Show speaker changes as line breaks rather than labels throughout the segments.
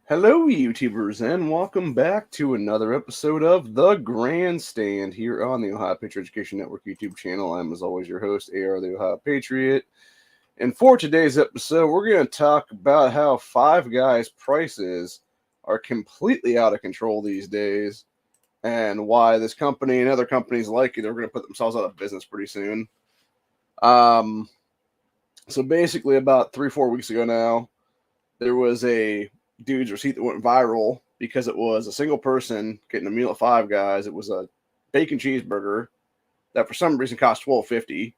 Hello, YouTubers, and welcome back to another episode of The Grandstand here on the Ohio Patriot Education Network YouTube channel. I'm, as always, your host, AR the Ohio Patriot. And for today's episode, we're going to talk about how Five Guys prices are completely out of control these days, and why this company and other companies like it are going to put themselves out of business pretty soon. So basically, about 3-4 weeks ago now, there was a dude's receipt that went viral because it was a single person getting a meal at Five Guys. It was a bacon cheeseburger that for some reason cost $12.50.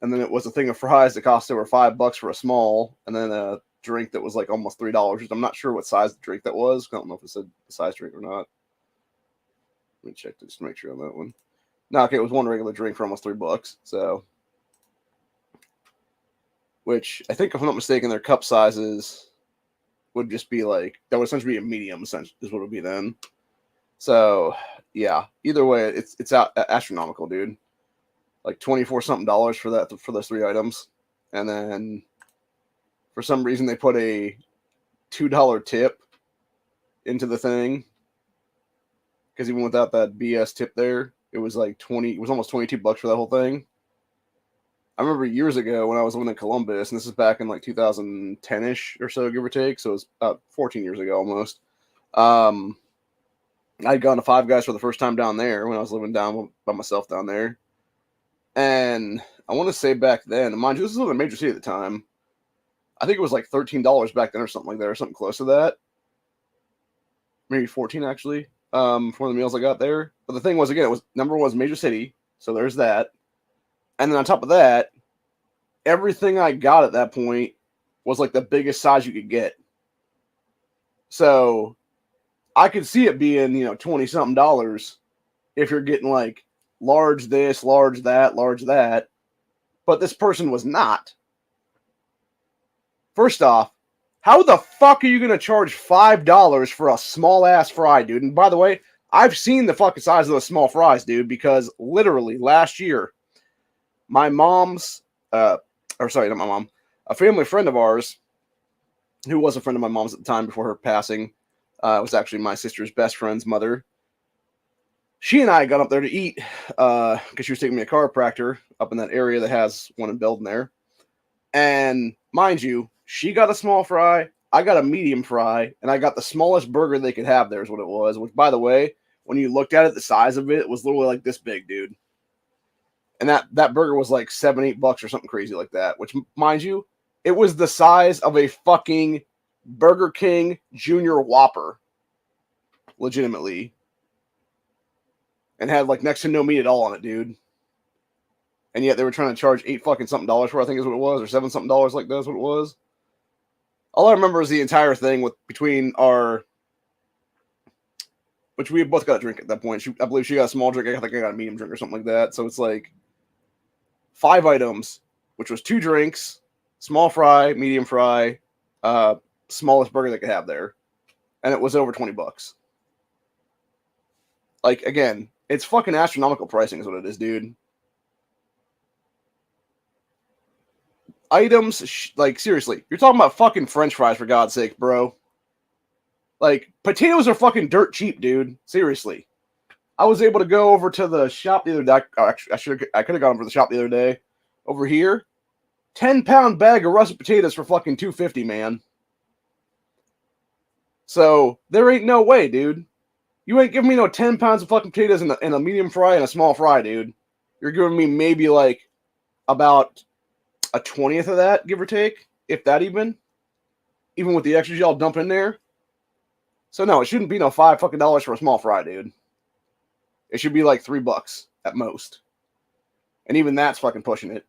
And then it was a thing of fries that cost over $5 for a small, and then a drink that was like almost $3. I'm not sure what size the drink that was. I don't know if it said the size drink or not. Let me check to just make sure on that one. No, okay, it was one regular drink for almost $3. So, which I think, if I'm not mistaken, their cup sizes would just be like, that would essentially be a medium, essentially, is what it would be then. So, yeah, either way, it's out astronomical, dude. Like 24 something dollars for those three items. And then for some reason they put a $2 tip into the thing. Because even without that BS tip there, it was like it was almost $22 for that whole thing. I remember years ago when I was living in Columbus, and this is back in like 2010-ish or so, give or take. So it was about 14 years ago almost. I'd gone to Five Guys for the first time down there when I was living down by myself down there. And I want to say back then, mind you, this was in a major city at the time. I think it was like $13 back then or something like that, or something close to that. Maybe 14 actually, for one of the meals I got there. But the thing was, again, it was number one was major city, so there's that. And then on top of that, everything I got at that point was like the biggest size you could get. So I could see it being, 20 something dollars if you're getting like large this, large that, large that. But this person was not. First off, how the fuck are you going to charge $5 for a small ass fry, dude? And by the way, I've seen the fucking size of those small fries, dude, because literally last year, my mom's, not my mom, a family friend of ours, who was a friend of my mom's at the time before her passing, was actually my sister's best friend's mother. She and I got up there to eat because she was taking me a chiropractor up in that area that has one in Belden there. And mind you, she got a small fry, I got a medium fry, and I got the smallest burger they could have there is what it was. Which, by the way, when you looked at it, the size of it was literally like this big, dude. And that burger was like $7-8 or something crazy like that. Which, mind you, it was the size of a fucking Burger King Junior Whopper. Legitimately. And had like next to no meat at all on it, dude. And yet they were trying to charge $8 fucking something dollars for, I think is what it was, or $7 something dollars, like that's what it was. All I remember is the entire thing between our, which we had both got a drink at that point. I believe she got a small drink. I think I got a medium drink or something like that. So it's like 5 items, which was 2 drinks, small fry, medium fry, smallest burger they could have there, and it was over $20. Like, again, it's fucking astronomical pricing is what it is, dude. Items, like, seriously, you're talking about fucking French fries, for God's sake, bro. Like, potatoes are fucking dirt cheap, dude. Seriously. I was able to go over to the shop the other day. I could have gone over to the shop the other day. Over here, 10-pound bag of russet potatoes for fucking $2.50, man. So there ain't no way, dude. You ain't giving me no 10 pounds of fucking potatoes and a medium fry and a small fry, dude. You're giving me maybe like about a 20th of that, give or take, if that even with the extras y'all dump in there. So no, it shouldn't be no $5 fucking dollars for a small fry, dude. It should be like $3 at most, and even that's fucking pushing it.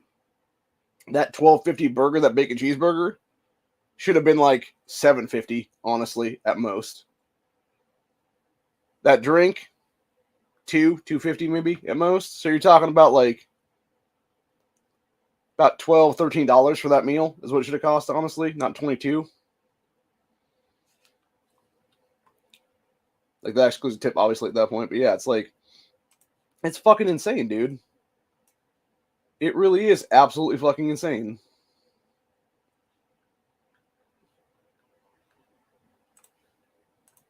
That $12.50 burger, that bacon cheeseburger, should have been like $7.50, honestly, at most. That drink, $2.50 maybe at most. So you're talking about like about $12, $13 for that meal is what it should have cost, honestly, not 22. Like, that excludes a tip, obviously, at that point. But yeah, it's like, it's fucking insane, dude. It really is absolutely fucking insane.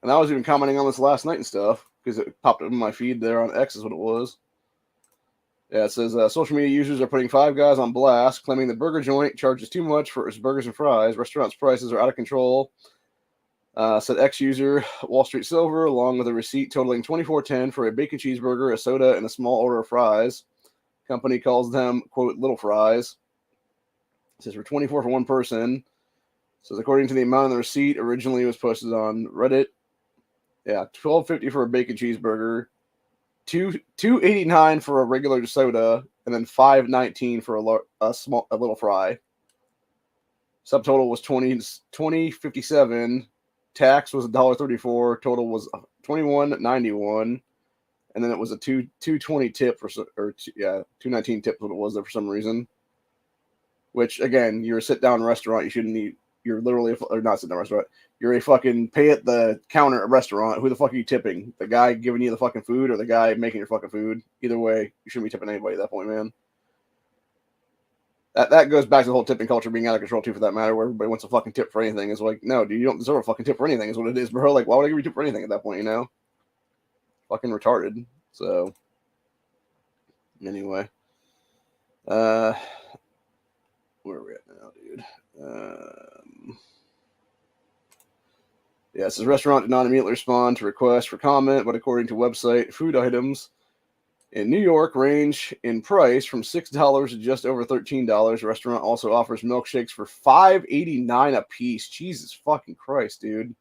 And I was even commenting on this last night and stuff because it popped up in my feed there on X is what it was. Yeah, it says social media users are putting Five Guys on blast, claiming the burger joint charges too much for its burgers and fries. Restaurants' prices are out of control. Said X user Wall Street Silver, along with a receipt totaling $24.10 for a bacon cheeseburger, a soda, and a small order of fries. Company calls them, quote, little fries. It says for $24 for one person. It says according to the amount on the receipt, originally it was posted on Reddit. Yeah, $12.50 for a bacon cheeseburger, $2.89 for a regular soda, and then $5.19 for a little fry. Subtotal was $20.57. Tax was $1.34. Total was $21.91, and then it was a $2.20 tip $2.19 tip what it was there for some reason. Which again, you're a sit down restaurant. You shouldn't eat. You're literally or not sit down restaurant. You're a fucking pay at the counter at a restaurant. Who the fuck are you tipping? The guy giving you the fucking food or the guy making your fucking food? Either way, you shouldn't be tipping anybody at that point, man. That goes back to the whole tipping culture being out of control too, for that matter, where everybody wants a fucking tip for anything. It's like, no, dude, you don't deserve a fucking tip for anything, is what it is, bro. Like, why would I give you a tip for anything at that point, you know? Fucking retarded. So, anyway. Where are we at now, dude? Yeah, it says restaurant did not immediately respond to requests for comment, but according to website, food items in New York range in price from $6 to just over $13. The restaurant also offers milkshakes for $5.89 a piece. Jesus fucking Christ, dude.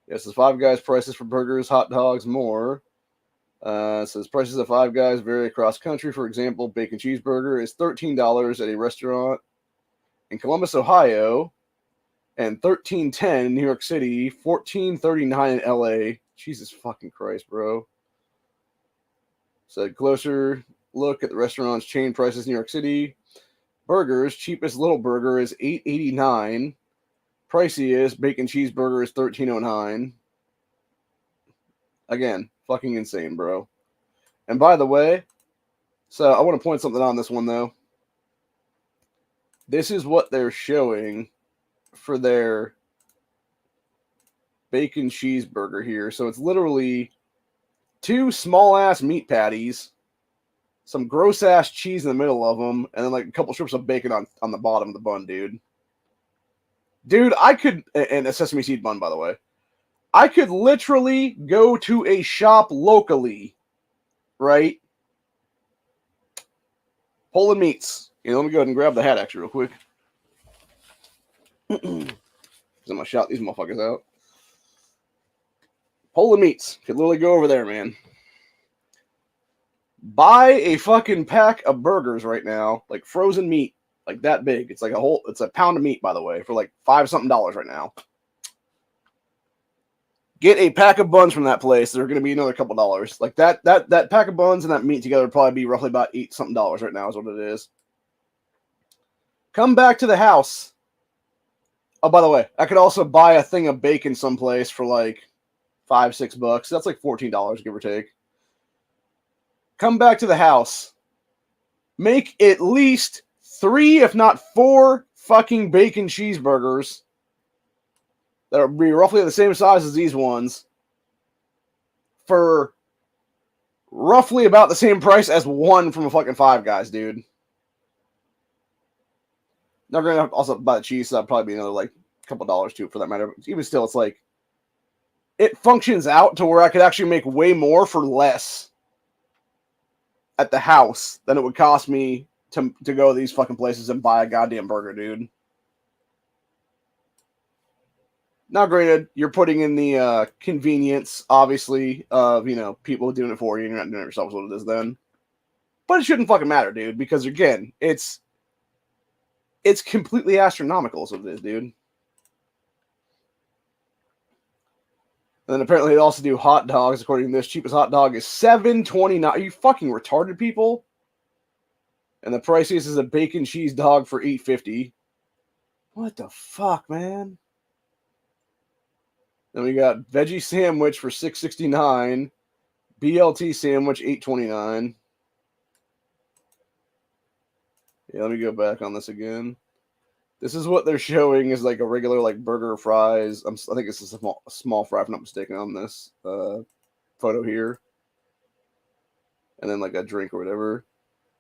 Yes, it says Five Guys prices for burgers, hot dogs, more. It says prices of Five Guys vary across country. For example, bacon cheeseburger is $13 at a restaurant in Columbus, Ohio, and $13.10 in New York City, $14.39 in LA. Jesus fucking Christ, bro. Said closer look at the restaurant's chain prices in New York City. Burgers, cheapest little burger is $8.89. Priciest bacon cheeseburger is $13.09. Again, fucking insane, bro. And by the way, so I want to point something on this one, though. This is what they're showing for their bacon cheeseburger here. So it's literally two small-ass meat patties, some gross-ass cheese in the middle of them, and then like a couple strips of bacon on the bottom of the bun, dude. Dude, I could... And a sesame seed bun, by the way. I could literally go to a shop locally, right? Poland Meats. You know, let me go ahead and grab the hat, actually, real quick. I'm gonna shout these motherfuckers out. Poland Meats. Could literally go over there, man. Buy a fucking pack of burgers right now, like frozen meat, like that big. It's like it's a pound of meat, by the way, for like $5-something right now. Get a pack of buns from that place. They're going to be another couple dollars. Like that pack of buns and that meat together would probably be roughly about $8-something right now is what it is. Come back to the house. Oh, by the way, I could also buy a thing of bacon someplace for like $5-6. That's like $14, give or take. Come back to the house. Make at least 3, if not 4, fucking bacon cheeseburgers that will be roughly the same size as these ones for roughly about the same price as one from a fucking Five Guys, dude. Now, we're going to also buy the cheese, so that'd probably be another, like, couple dollars, too, for that matter. But even still, it's like, it functions out to where I could actually make way more for less at the house than it would cost me to go to these fucking places and buy a goddamn burger, dude. Now, granted, you're putting in the convenience, obviously, of, you know, people doing it for you, and you're not doing it yourself, is what it is then. But it shouldn't fucking matter, dude, because, again, it's completely astronomical, is what it is, dude. And then apparently they also do hot dogs, according to this. Cheapest hot dog is $7.29. Are you fucking retarded, people? And the priciest is a bacon cheese dog for $8.50. What the fuck, man? Then we got veggie sandwich for $6.69. BLT sandwich $8.29. Yeah, let me go back on this again. This is what they're showing is like a regular like burger or fries. I think it's a small fry if I'm not mistaken on this photo here, and then like a drink or whatever.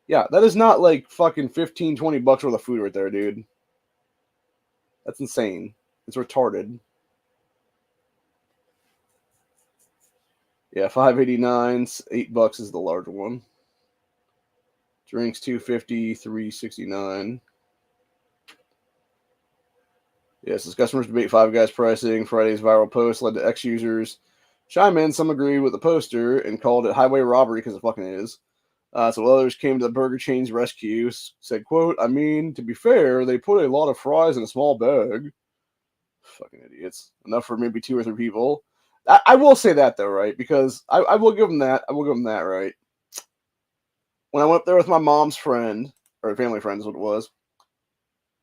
Yeah, that is not like fucking 15, 20 bucks worth of food right there, dude. That's insane. It's retarded. Yeah, $5.89, $8 is the larger one. Drinks $2.50, $3.69. Yes, as customers debate Five Guys pricing, Friday's viral post led to ex-users chime in. Some agreed with the poster and called it highway robbery because it fucking is. So others came to the burger chain's rescue, said, quote, I mean, to be fair, they put a lot of fries in a small bag. Fucking idiots. Enough for maybe 2 or 3 people. I will say that, though, right? Because I will give them that. I will give them that, right? When I went up there with my mom's friend, or family friend is what it was,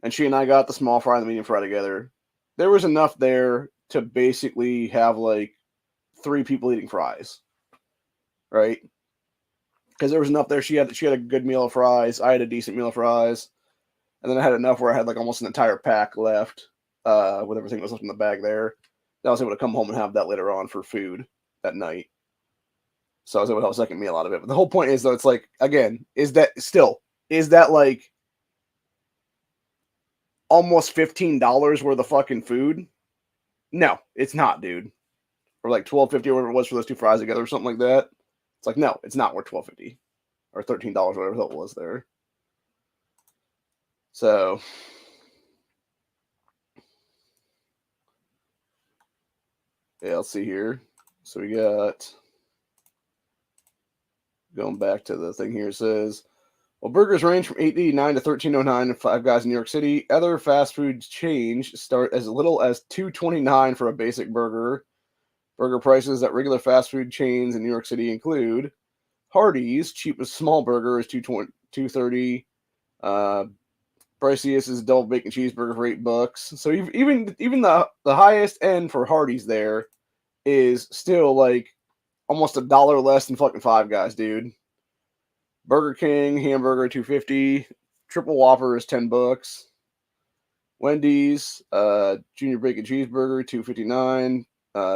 and she and I got the small fry and the medium fry together, there was enough there to basically have, like, 3 people eating fries, right? Because there was enough there. She had a good meal of fries. I had a decent meal of fries. And then I had enough where I had, like, almost an entire pack left with everything that was left in the bag there. Then I was able to come home and have that later on for food that night. So I was able to have a second meal out of it. But the whole point is, though, it's like, again, is that like almost $15 worth of fucking food? No, it's not, dude. Or like $12.50 or whatever it was for those 2 fries together or something like that. It's like, no, it's not worth $12.50 or $13, whatever that was there. So yeah, let's see here. So we got, going back to the thing here, it says, well, burgers range from $8.89 to $13.09 at Five Guys in New York City. Other fast food chains start as little as $2.29 for a basic burger. Burger prices at regular fast food chains in New York City include Hardee's, cheapest small burger is $2.30. Priciest is a double bacon cheeseburger for $8. So even the highest end for Hardee's there is still like almost $1 less than fucking Five Guys, dude. Burger King hamburger $2.50. Triple Whopper is $10. Wendy's junior bacon cheeseburger $2.59.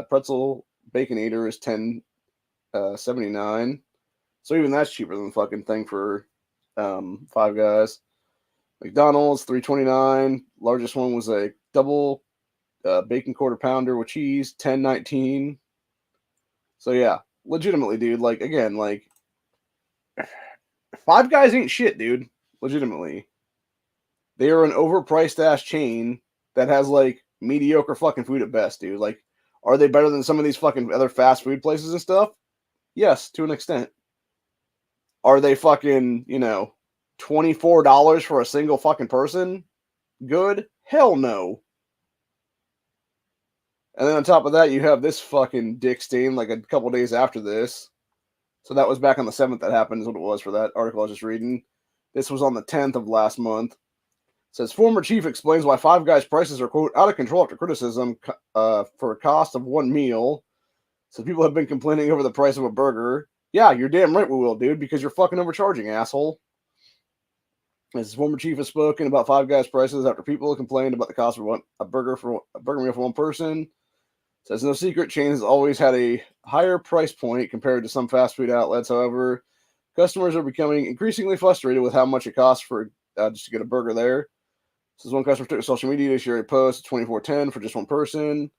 Pretzel Baconator is $10.79. So even that's cheaper than the fucking thing for Five Guys. McDonald's $3.29. Largest one was a double bacon quarter pounder with cheese, $10.19. So yeah, legitimately, dude. Like, again, like, Five Guys ain't shit, dude. Legitimately, they are an overpriced ass chain that has like mediocre fucking food at best, dude. Like, are they better than some of these fucking other fast food places and stuff? Yes, to an extent. Are they fucking, $24 for a single fucking person? Good? Hell no. And then on top of that, you have this fucking dick stain like a couple days after this. So that was back on the 7th that happened, is what it was for that article I was just reading. This was on the 10th of last month. It says, former chief explains why Five Guys prices are, quote, out of control after criticism for a cost of one meal. So people have been complaining over the price of a burger. Yeah, you're damn right we will, dude, because you're fucking overcharging, asshole. As former chief has spoken about Five Guys prices after people complained about the cost of a burger meal for one person. Says no secret, chain has always had a higher price point compared to some fast food outlets. However, customers are becoming increasingly frustrated with how much it costs for just to get a burger there. Says one customer took to social media to share a post, $24.10 for just one person.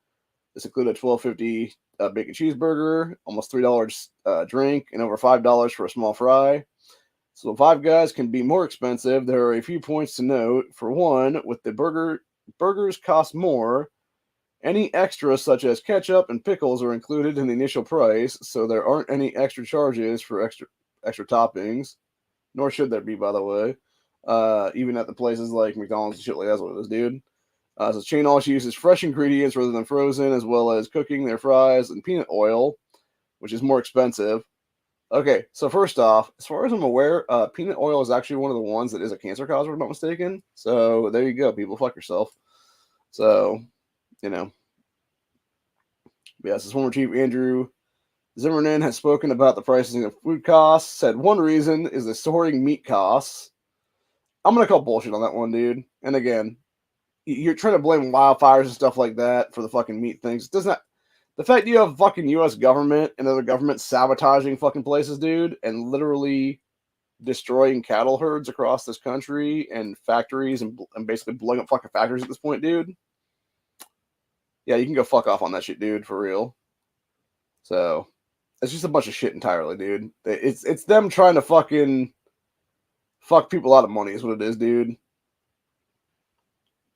This included a $12.50 bacon cheeseburger, almost $3 drink, and over $5 for a small fry. So Five Guys can be more expensive. There are a few points to note. For one, with the burgers cost more. Any extras such as ketchup and pickles are included in the initial price, so there aren't any extra charges for extra toppings, nor should there be, by the way. Even at the places like McDonald's and shit like that's what it is, dude. So chain also uses fresh ingredients rather than frozen, as well as cooking their fries in peanut oil, which is more expensive. Okay, so first off, as far as I'm aware, peanut oil is actually one of the ones that is a cancer cause, if I'm not mistaken. So there you go, people. Fuck yourself. So, yes, this former chief Andrew Zimmerman has spoken about the pricing of food costs. Said one reason is the soaring meat costs. I'm gonna call bullshit on that one, dude. And again, you're trying to blame wildfires and stuff like that for the fucking meat things. It does not. The fact you have fucking U.S. government and other governments sabotaging fucking places, dude, and literally destroying cattle herds across this country and factories and basically blowing up fucking factories at this point, dude. Yeah, you can go fuck off on that shit, dude, for real. So it's just a bunch of shit entirely, dude. It's them trying to fucking fuck people out of money is what it is, dude.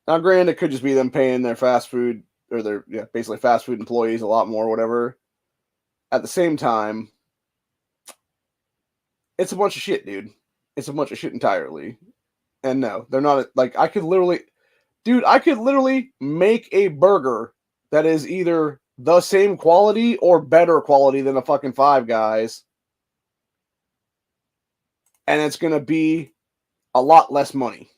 Now, granted, it could just be them paying their fast food or their basically fast food employees a lot more, or whatever. At the same time, it's a bunch of shit, dude. It's a bunch of shit entirely. And no, they're not like I could literally make a burger that is either the same quality or better quality than a fucking Five Guys. And it's going to be a lot less money.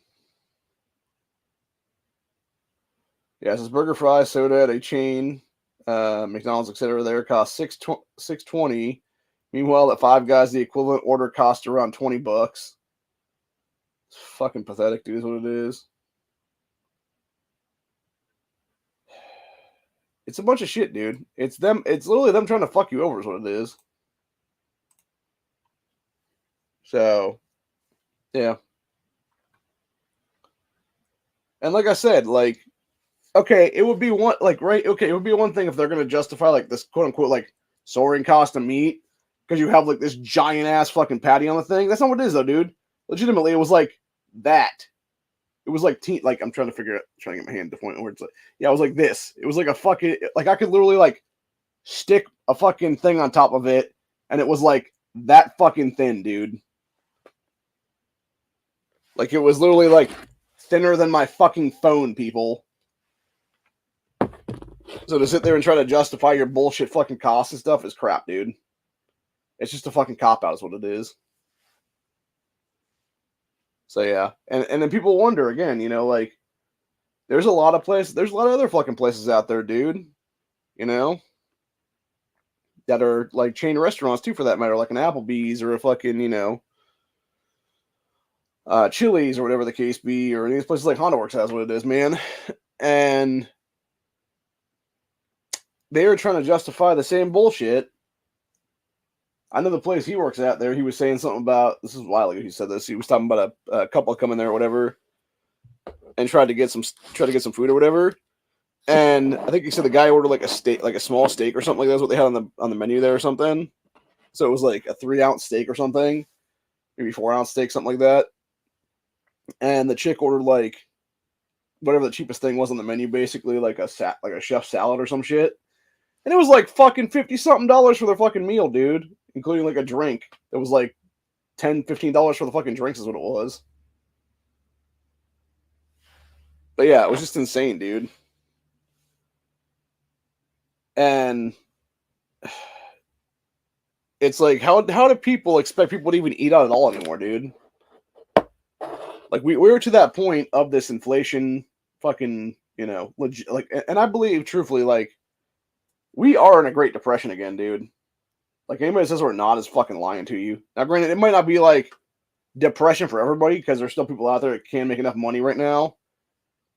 Yeah, it says burger, fries, soda at a chain, McDonald's, etc. There costs $6.20. Meanwhile, at Five Guys, the equivalent order costs around $20. It's fucking pathetic, dude, is what it is. It's a bunch of shit, dude. It's literally them trying to fuck you over is what it is. So, yeah. And like I said, like, okay, it would be one, like, right, okay, it would be one thing if they're going to justify, like, this quote-unquote, like, soaring cost of meat because you have, like, this giant-ass fucking patty on the thing. That's not what it is, though, dude. Legitimately, it was, like, that. It was, like, I'm trying to get my hand to point where it's like, yeah, it was like this. It was like a fucking, like, I could literally, like, stick a fucking thing on top of it, and it was, like, that fucking thin, dude. Like, it was literally, like, thinner than my fucking phone, people. So to sit there and try to justify your bullshit fucking costs and stuff is crap, dude. It's just a fucking cop-out is what it is. So, yeah. And then people wonder, again, you know, like, there's a lot of other fucking places out there, dude, you know, that are, like, chain restaurants, too, for that matter, like an Applebee's or a fucking, you know, Chili's or whatever the case be, or any of these places like Honda Works has what it is, man. And they are trying to justify the same bullshit. I know the place he works at there, he was saying something about, this is a while ago he said this, he was talking about a couple coming there or whatever, and tried to get some food or whatever. And I think he said the guy ordered like a steak, like a small steak or something like that. That's what they had on the menu there or something. So it was like a 3-ounce steak or something, maybe 4-ounce steak, something like that. And the chick ordered like whatever the cheapest thing was on the menu, basically like a chef salad or some shit. And it was like fucking $50-something for their fucking meal, dude, including like a drink. It was like $10-15 for the fucking drinks is what it was. But yeah, it was just insane, dude. And it's like, how do people expect people to even eat out at all anymore, dude? Like, we were to that point of this inflation fucking, you know, legit, like, and I believe, truthfully, like, we are in a Great Depression again, dude. Like, anybody that says we're not is fucking lying to you. Now, granted, it might not be, like, depression for everybody, because there's still people out there that can make enough money right now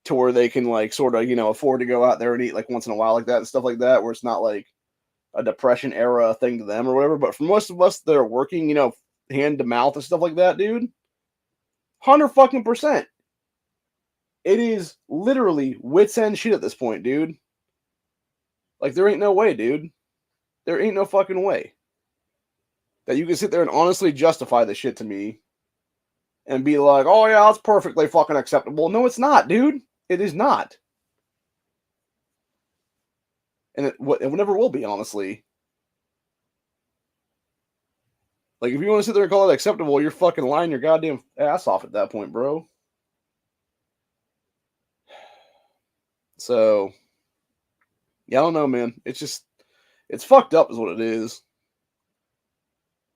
to where they can, like, sort of, you know, afford to go out there and eat, like, once in a while like that and stuff like that, where it's not, like, a depression era thing to them or whatever. But for most of us that are working, you know, hand to mouth and stuff like that, dude, 100%. It is literally wits end shit at this point, dude. Like, there ain't no way, dude. There ain't no fucking way that you can sit there and honestly justify this shit to me and be like, oh yeah, it's perfectly fucking acceptable. No, it's not, dude. It is not. And it never will be, honestly. Like, if you want to sit there and call it acceptable, you're fucking lying your goddamn ass off at that point, bro. So, yeah, I don't know, man. It's fucked up is what it is.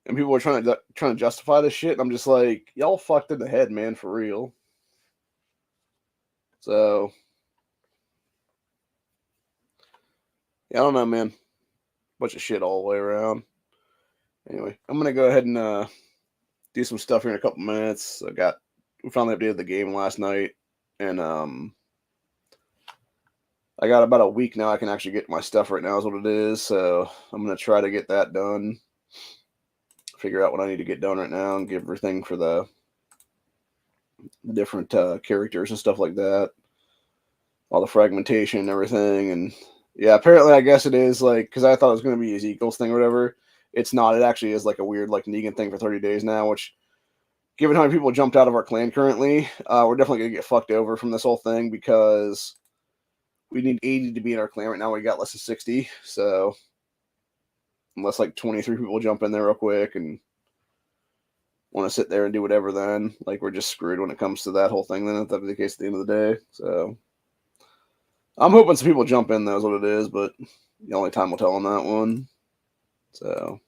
And people are trying to justify this shit, and I'm just like, y'all fucked in the head, man, for real. So, yeah, I don't know, man. Bunch of shit all the way around. Anyway, I'm gonna go ahead and do some stuff here in a couple minutes. We finally updated the game last night, and I got about a week now. I can actually get my stuff right now is what it is. So I'm going to try to get that done. Figure out what I need to get done right now and give everything for the different characters and stuff like that. All the fragmentation and everything. And yeah, apparently I guess it is like, because I thought it was going to be Ezekiel's thing or whatever. It's not. It actually is like a weird like Negan thing for 30 days now, which given how many people jumped out of our clan currently, we're definitely going to get fucked over from this whole thing because we need 80 to be in our clan right now. We got less than 60. So unless like 23 people jump in there real quick and want to sit there and do whatever, then like we're just screwed when it comes to that whole thing. Then if that'd be the case at the end of the day. So I'm hoping some people jump in, though, is what it is, but the only time will tell on that one. So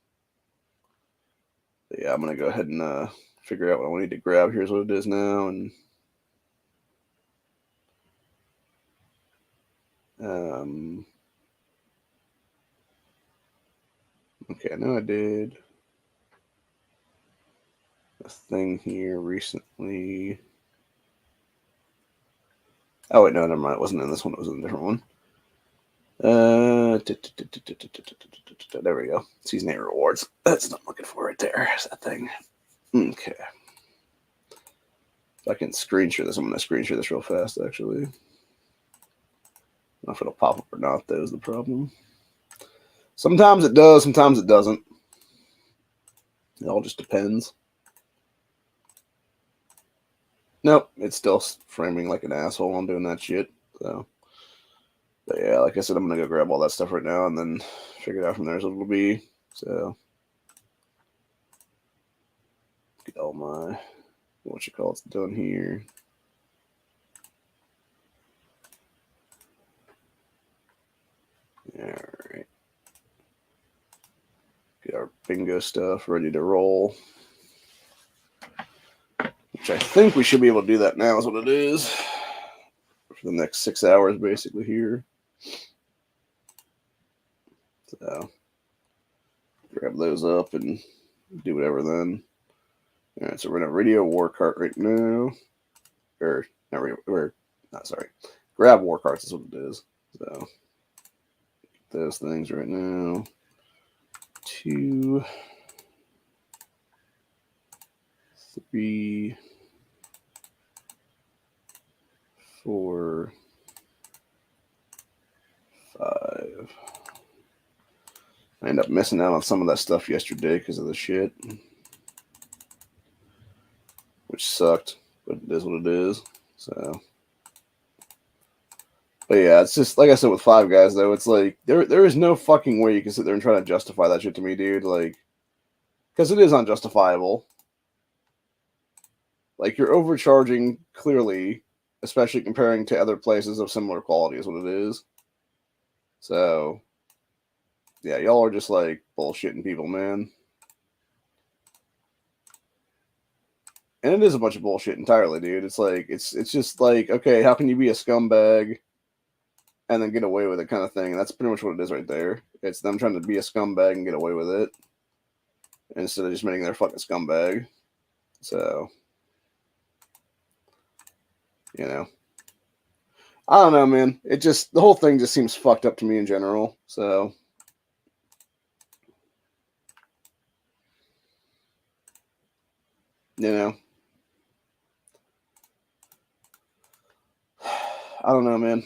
yeah, I'm gonna go ahead and figure out what I need to grab. Here's what it is now, and okay, I know I did a thing here recently. Oh wait, no, never mind. It wasn't in this one. It was in a different one. There we go. Season 8 rewards. That's what I'm looking for right there. Is that thing. Okay. If I can screen share this, I'm going to screen share this real fast, actually. I don't know if it'll pop up or not, though, is the problem. Sometimes it does, sometimes it doesn't. It all just depends. Nope, it's still framing like an asshole on doing that shit. So, but yeah, like I said, I'm going to go grab all that stuff right now and then figure it out from there as it'll be. So, get all my, it's done here. Alright. Get our bingo stuff ready to roll. Which I think we should be able to do that now is what it is. For the next 6 hours, basically, here. So, grab those up and do whatever then. Alright, so we're going to radio war cart right now. Or, not radio, or, not sorry. Grab war carts is what it is. So, those things right now. 2, 3, 4, 5. I ended up missing out on some of that stuff yesterday because of the shit. Which sucked, but it is what it is. So, but yeah, it's just like I said with Five Guys though. It's like there is no fucking way you can sit there and try to justify that shit to me, dude. Like, because it is unjustifiable. Like you're overcharging clearly, especially comparing to other places of similar quality, is what it is. So, yeah, y'all are just like bullshitting people, man. And it is a bunch of bullshit entirely, dude. It's like it's just like, okay, how can you be a scumbag and then get away with it kind of thing? And that's pretty much what it is right there. It's them trying to be a scumbag and get away with it instead of just making their fucking scumbag. So, you know. I don't know, man. It just, the whole thing just seems fucked up to me in general. So, you know. I don't know, man.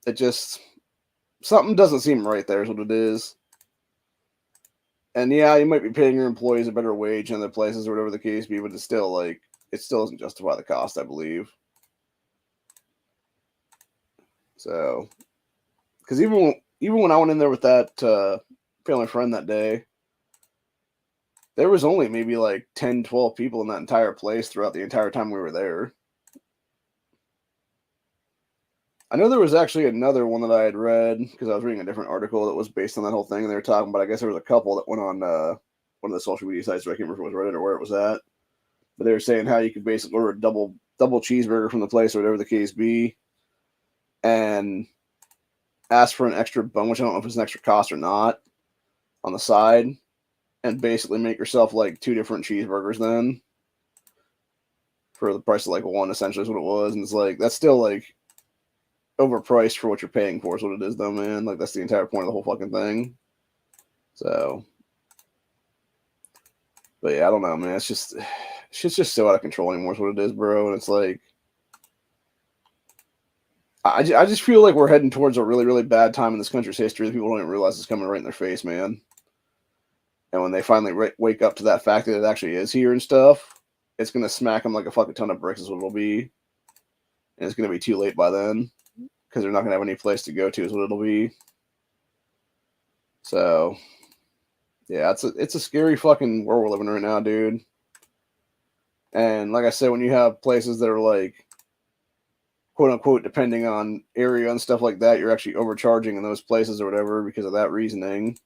It just, something doesn't seem right there is what it is. And yeah, you might be paying your employees a better wage in other places or whatever the case be, but it's still like, it still doesn't justify the cost, I believe. So, because even when I went in there with that family friend that day, there was only maybe like 10, 12 people in that entire place throughout the entire time we were there. I know there was actually another one that I had read because I was reading a different article that was based on that whole thing, and they were talking about, I guess there was a couple that went on one of the social media sites, so I can't remember if it was Reddit or where it was at, but they were saying how you could basically order a double cheeseburger from the place or whatever the case be, and ask for an extra bun, which I don't know if it's an extra cost or not, on the side, and basically make yourself like 2 different cheeseburgers then for the price of like one, essentially is what it was. And it's like, that's still like, overpriced for what you're paying for is what it is, though, man. Like, that's the entire point of the whole fucking thing. So, but yeah, I don't know, man. It's just so out of control anymore is what it is, bro. And it's like, I just feel like we're heading towards a really, really bad time in this country's history that people don't even realize is coming right in their face, man. And when they finally wake up to that fact that it actually is here and stuff, it's going to smack them like a fucking ton of bricks is what it'll be. And it's going to be too late by then because they're not going to have any place to go to is what it'll be. So, yeah, it's a scary fucking world we're living in right now, dude. And like I said, when you have places that are like, quote unquote, depending on area and stuff like that, you're actually overcharging in those places or whatever because of that reasoning.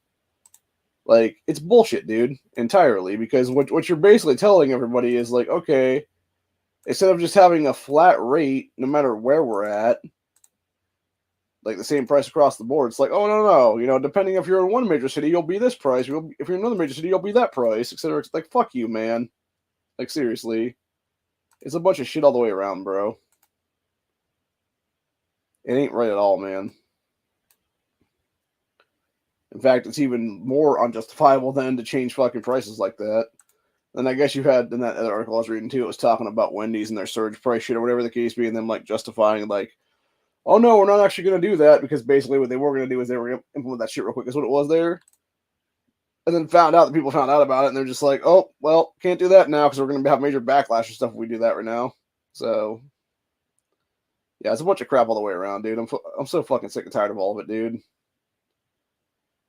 Like, it's bullshit, dude, entirely. Because what you're basically telling everybody is like, okay, instead of just having a flat rate, no matter where we're at, like the same price across the board, it's like, oh, no, you know, depending if you're in one major city, you'll be this price. If you're in another major city, you'll be that price, etc. It's like, fuck you, man. Like, seriously. It's a bunch of shit all the way around, bro. It ain't right at all, man. In fact, it's even more unjustifiable than to change fucking prices like that. And I guess you had in that other article I was reading too, it was talking about Wendy's and their surge price shit or whatever the case be, and them like justifying like, oh no, we're not actually going to do that because basically what they were going to do is they were going to implement that shit real quick. Is what it was there. And then found out that people found out about it, and they're just like, oh well, can't do that now because we're going to have major backlash and stuff if we do that right now. So yeah, it's a bunch of crap all the way around, dude. I'm so fucking sick and tired of all of it, dude.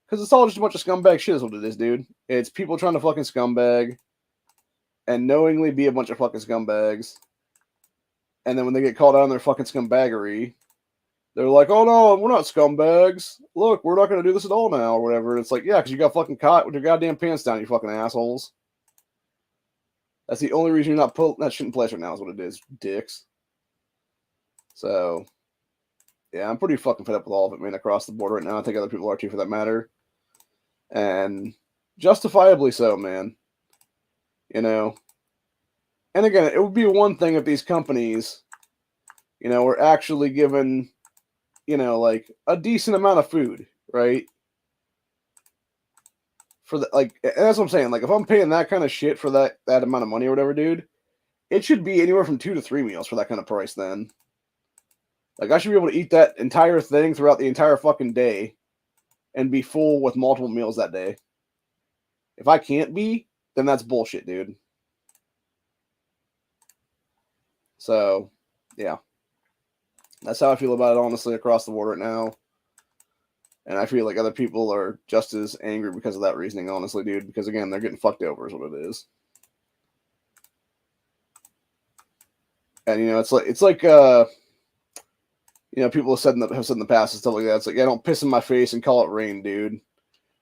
Because it's all just a bunch of scumbag shit is what it is, dude. It's people trying to fucking scumbag and knowingly be a bunch of fucking scumbags. And then when they get called out on their fucking scumbaggery, they're like, oh no, we're not scumbags. Look, we're not going to do this at all now or whatever. And it's like, yeah, because you got fucking caught with your goddamn pants down, you fucking assholes. That's the only reason you're not putting that shit in place right now is what it is, dicks. So, yeah, I'm pretty fucking fed up with all of it, man, across the board right now. I think other people are too, for that matter. And justifiably so, man. You know? And again, it would be one thing if these companies, you know, were actually given, you know, like a decent amount of food, right? For the, like, and that's what I'm saying. Like, if I'm paying that kind of shit for that amount of money or whatever, dude, it should be anywhere from 2 to 3 meals for that kind of price then. Like, I should be able to eat that entire thing throughout the entire fucking day and be full with multiple meals that day. If I can't be, then that's bullshit, dude. So, yeah. That's how I feel about it, honestly, across the board right now. And I feel like other people are just as angry because of that reasoning, honestly, dude. Because, again, they're getting fucked over is what it is. And, you know, it's like you know, people have said in the past and stuff like that. It's like, yeah, don't piss in my face and call it rain, dude.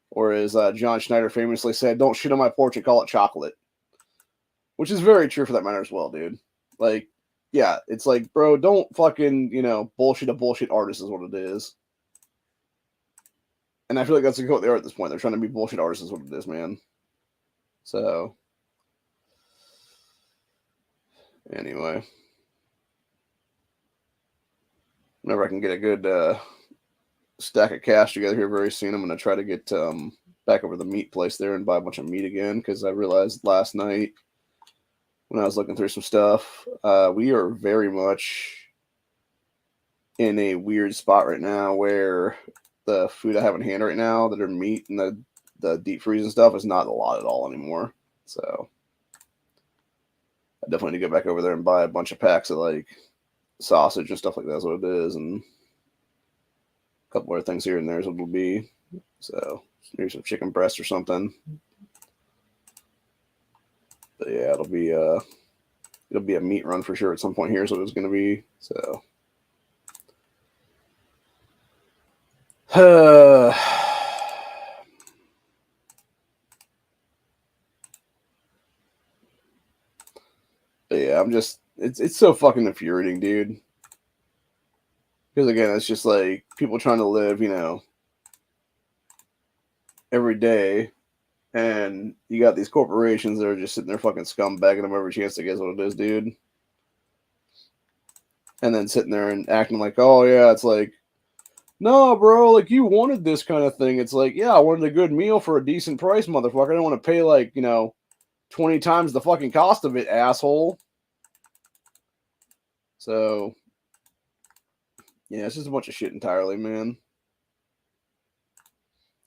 Or as John Schneider famously said, don't shit on my porch and call it chocolate. Which is very true for that matter as well, dude. Like, yeah, it's like, bro, don't fucking, you know, bullshit a bullshit artist is what it is. And I feel like that's what they are at this point. They're trying to be bullshit artists is what it is, man. So, anyway. Whenever I can get a good stack of cash together here very soon, I'm going to try to get back over to the meat place there and buy a bunch of meat again, because I realized last night when I was looking through some stuff, we are very much in a weird spot right now where the food I have in hand right now that are meat and the deep freeze and stuff is not a lot at all anymore. So I definitely need to get back over there and buy a bunch of packs of like sausage and stuff like that is what it is, and a couple other things here and there is what it'll be. So maybe some chicken breast or something. But yeah, it'll be a meat run for sure at some point here, so it's gonna be. So but yeah, I'm just it's so fucking infuriating, dude. Because again, it's just like people trying to live, you know, every day, and you got these corporations that are just sitting there fucking scumbagging them every chance they get. What it is, dude. and then sitting there and acting like, oh yeah, it's like, no, bro, like you wanted this kind of thing. It's like, yeah, I wanted a good meal for a decent price, motherfucker. I don't want to pay like, 20 times the fucking cost of it, asshole. So, yeah, it's just a bunch of shit entirely, man.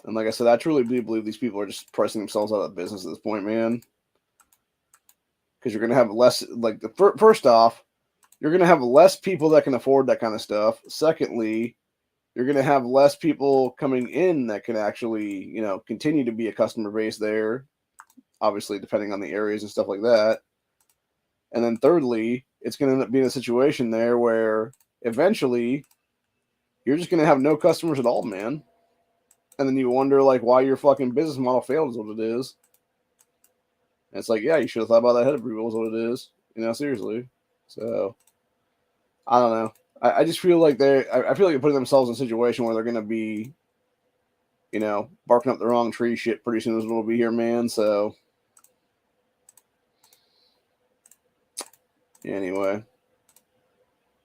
And like I said, I truly do believe these people are just pricing themselves out of business at this point, man. Because you're going to have less, like, first off, you're going to have less people that can afford that kind of stuff. Secondly, you're going to have less people coming in that can actually, continue to be a customer base there. Obviously, depending on the areas and stuff like that. And then thirdly, it's going to end up being a situation there where eventually you're just going to have no customers at all, man. And then you wonder, like, why your fucking business model failed is what it is. And it's like, yeah, you should have thought about that ahead of people is what it is. Seriously. So, I don't know. I just feel like I feel like they're putting themselves in a situation where they're going to be, barking up the wrong tree shit pretty soon as it'll be here, man. So, anyway.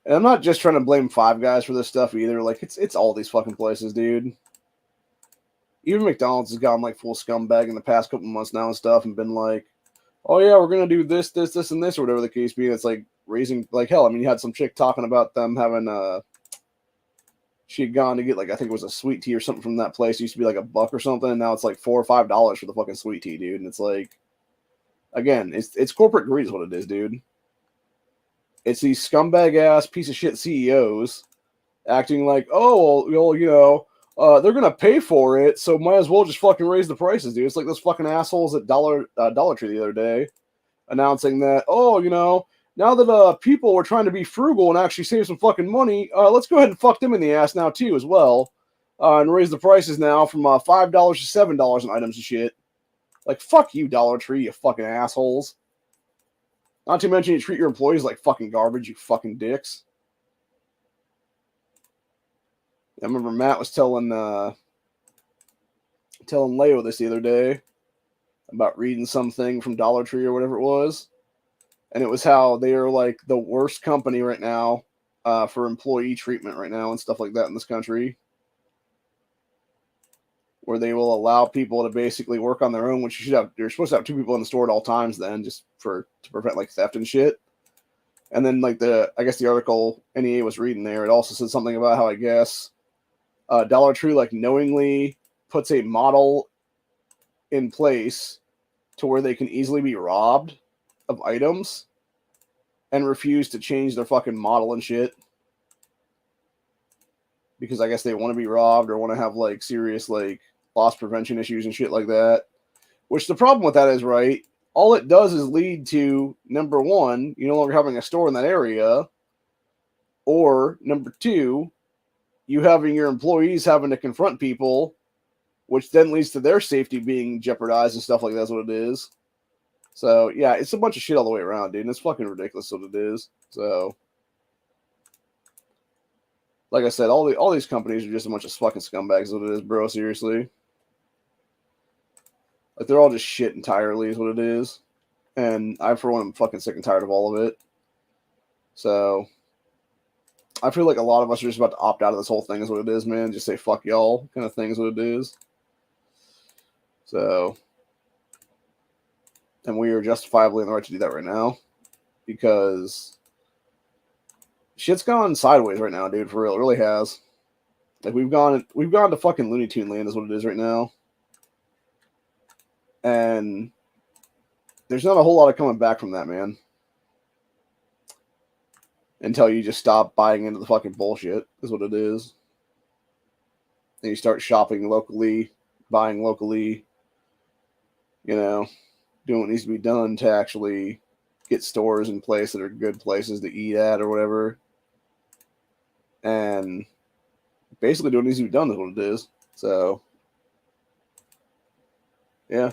And I'm not just trying to blame Five Guys for this stuff either. Like, it's all these fucking places, dude. Even McDonald's has gone like full scumbag in the past couple months now and stuff, and been like, "Oh yeah, we're gonna do this, this, this, and this, or whatever the case be." And it's like raising like hell. I mean, you had some chick talking about them having she had gone to get like I think it was a sweet tea or something from that place. It used to be like $1 or something, and now it's like $4 or $5 for the fucking sweet tea, dude. And it's like, again, it's corporate greed is what it is, dude. It's these scumbag ass piece of shit CEOs acting like, oh, well, they're gonna pay for it, so might as well just fucking raise the prices, dude. It's like those fucking assholes at Dollar Tree the other day announcing that, oh, now that people are trying to be frugal and actually save some fucking money, let's go ahead and fuck them in the ass now too as well, and raise the prices now from $5 to $7 on items and shit. Like, fuck you, Dollar Tree, you fucking assholes. Not to mention you treat your employees like fucking garbage, you fucking dicks. I remember Matt was telling Leo this the other day about reading something from Dollar Tree or whatever it was, and it was how they are like the worst company right now for employee treatment right now and stuff like that in this country, where they will allow people to basically work on their own, which you're supposed to have 2 people in the store at all times then, just to prevent like theft and shit. And then like I guess the article NEA was reading there, it also said something about how I guess Dollar Tree like knowingly puts a model in place to where they can easily be robbed of items and refuse to change their fucking model and shit because I guess they want to be robbed or want to have like serious like loss prevention issues and shit like that. Which the problem with that is, right, all it does is lead to, number one, you no longer having a store in that area, or number two, you having your employees having to confront people, which then leads to their safety being jeopardized and stuff like that's what it is. So, yeah, it's a bunch of shit all the way around, dude, and it's fucking ridiculous what it is. So, like I said, all these companies are just a bunch of fucking scumbags, what it is, bro, seriously. Like, they're all just shit entirely is what it is. And I, for one, am fucking sick and tired of all of it. So, I feel like a lot of us are just about to opt out of this whole thing is what it is, man. Just say, fuck y'all kind of thing is what it is. So, and we are justifiably in the right to do that right now. Because shit's gone sideways right now, dude, for real. It really has. Like, we've gone to fucking Looney Tune land is what it is right now. And there's not a whole lot of coming back from that, man. Until you just stop buying into the fucking bullshit, is what it is. And you start shopping locally, buying locally, doing what needs to be done to actually get stores in place that are good places to eat at or whatever. And basically doing what needs to be done is what it is. So, yeah.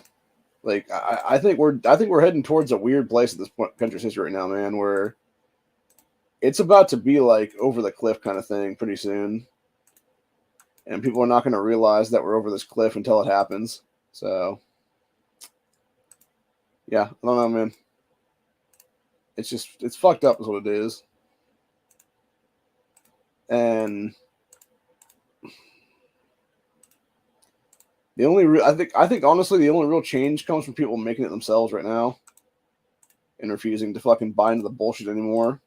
Like, I think we're heading towards a weird place at this point in country's history right now, man, where it's about to be like over the cliff kind of thing pretty soon. And people are not going to realize that we're over this cliff until it happens. So, yeah, I don't know, man. It's fucked up is what it is. And the only I think honestly the only real change comes from people making it themselves right now and refusing to fucking buy into the bullshit anymore.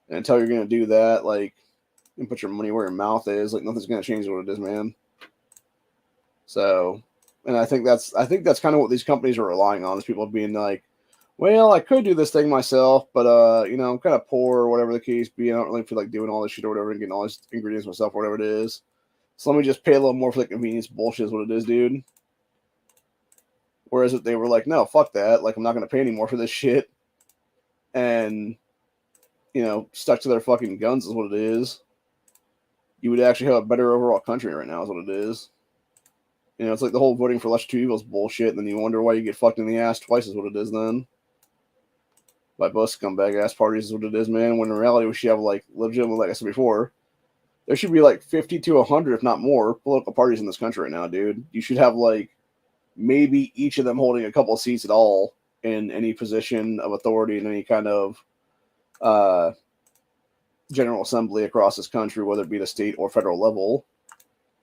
And until you're gonna do that, like, and put your money where your mouth is, like, nothing's gonna change what it is, man. So, and I think that's kind of what these companies are relying on, is people being like, well, I could do this thing myself, but you know, I'm kind of poor or whatever the case be. I don't really feel like doing all this shit or whatever and getting all these ingredients myself, or whatever it is. So let me just pay a little more for the convenience. Bullshit is what it is, dude. Whereas if they were like, no, fuck that. Like, I'm not gonna pay any more for this shit, and you know, stuck to their fucking guns is what it is. You would actually have a better overall country right now, is what it is. You know, it's like the whole voting for lesser two evils bullshit, and then you wonder why you get fucked in the ass twice, is what it is then. By both scumbag ass parties is what it is, man. When in reality we should have, like, legitimately, like I said before, there should be like 50 to 100, if not more, political parties in this country right now, dude. You should have like maybe each of them holding a couple of seats at all in any position of authority in any kind of general assembly across this country, whether it be the state or federal level.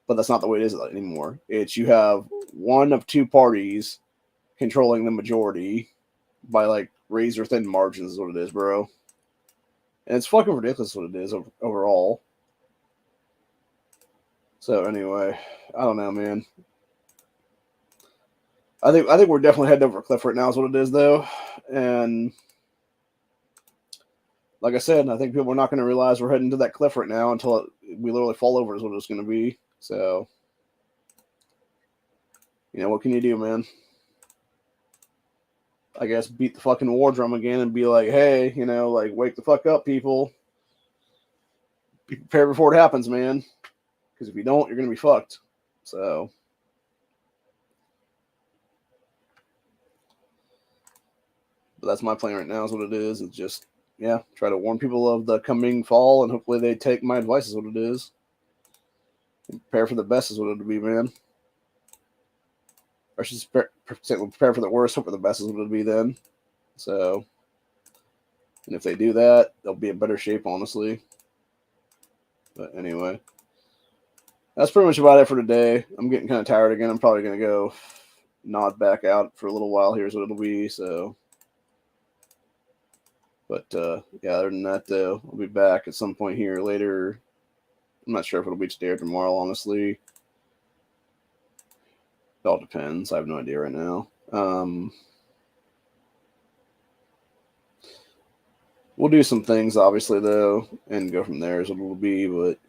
But that's not the way it is anymore. It's you have one of two parties controlling the majority by like razor thin margins is what it is, bro. And it's fucking ridiculous what it is overall. So anyway, I don't know, man. I think we're definitely heading over a cliff right now is what it is, though. And like I said, I think people are not going to realize we're heading to that cliff right now until we literally fall over is what it's going to be. So, you know, what can you do, man? I guess beat the fucking war drum again and be like, hey, you know, like, wake the fuck up, people. Be prepared before it happens, man. Because if you don't, you're going to be fucked. So, but that's my plan right now is what it is. It's just, yeah, try to warn people of the coming fall, and hopefully they take my advice is what it is. And prepare for the best is what it'll be, man. Or should prepare for the worst, hope for the best is what it'll be then. So, and if they do that, they'll be in better shape, honestly. But anyway, that's pretty much about it for today. I'm getting kind of tired again. I'm probably going to go nod back out for a little while. Here's what it'll be. So, but yeah, other than that, though, I'll be back at some point here later. I'm not sure if it'll be today or tomorrow, honestly. It all depends. I have no idea right now. We'll do some things, obviously, though, and go from there as what it'll be. But,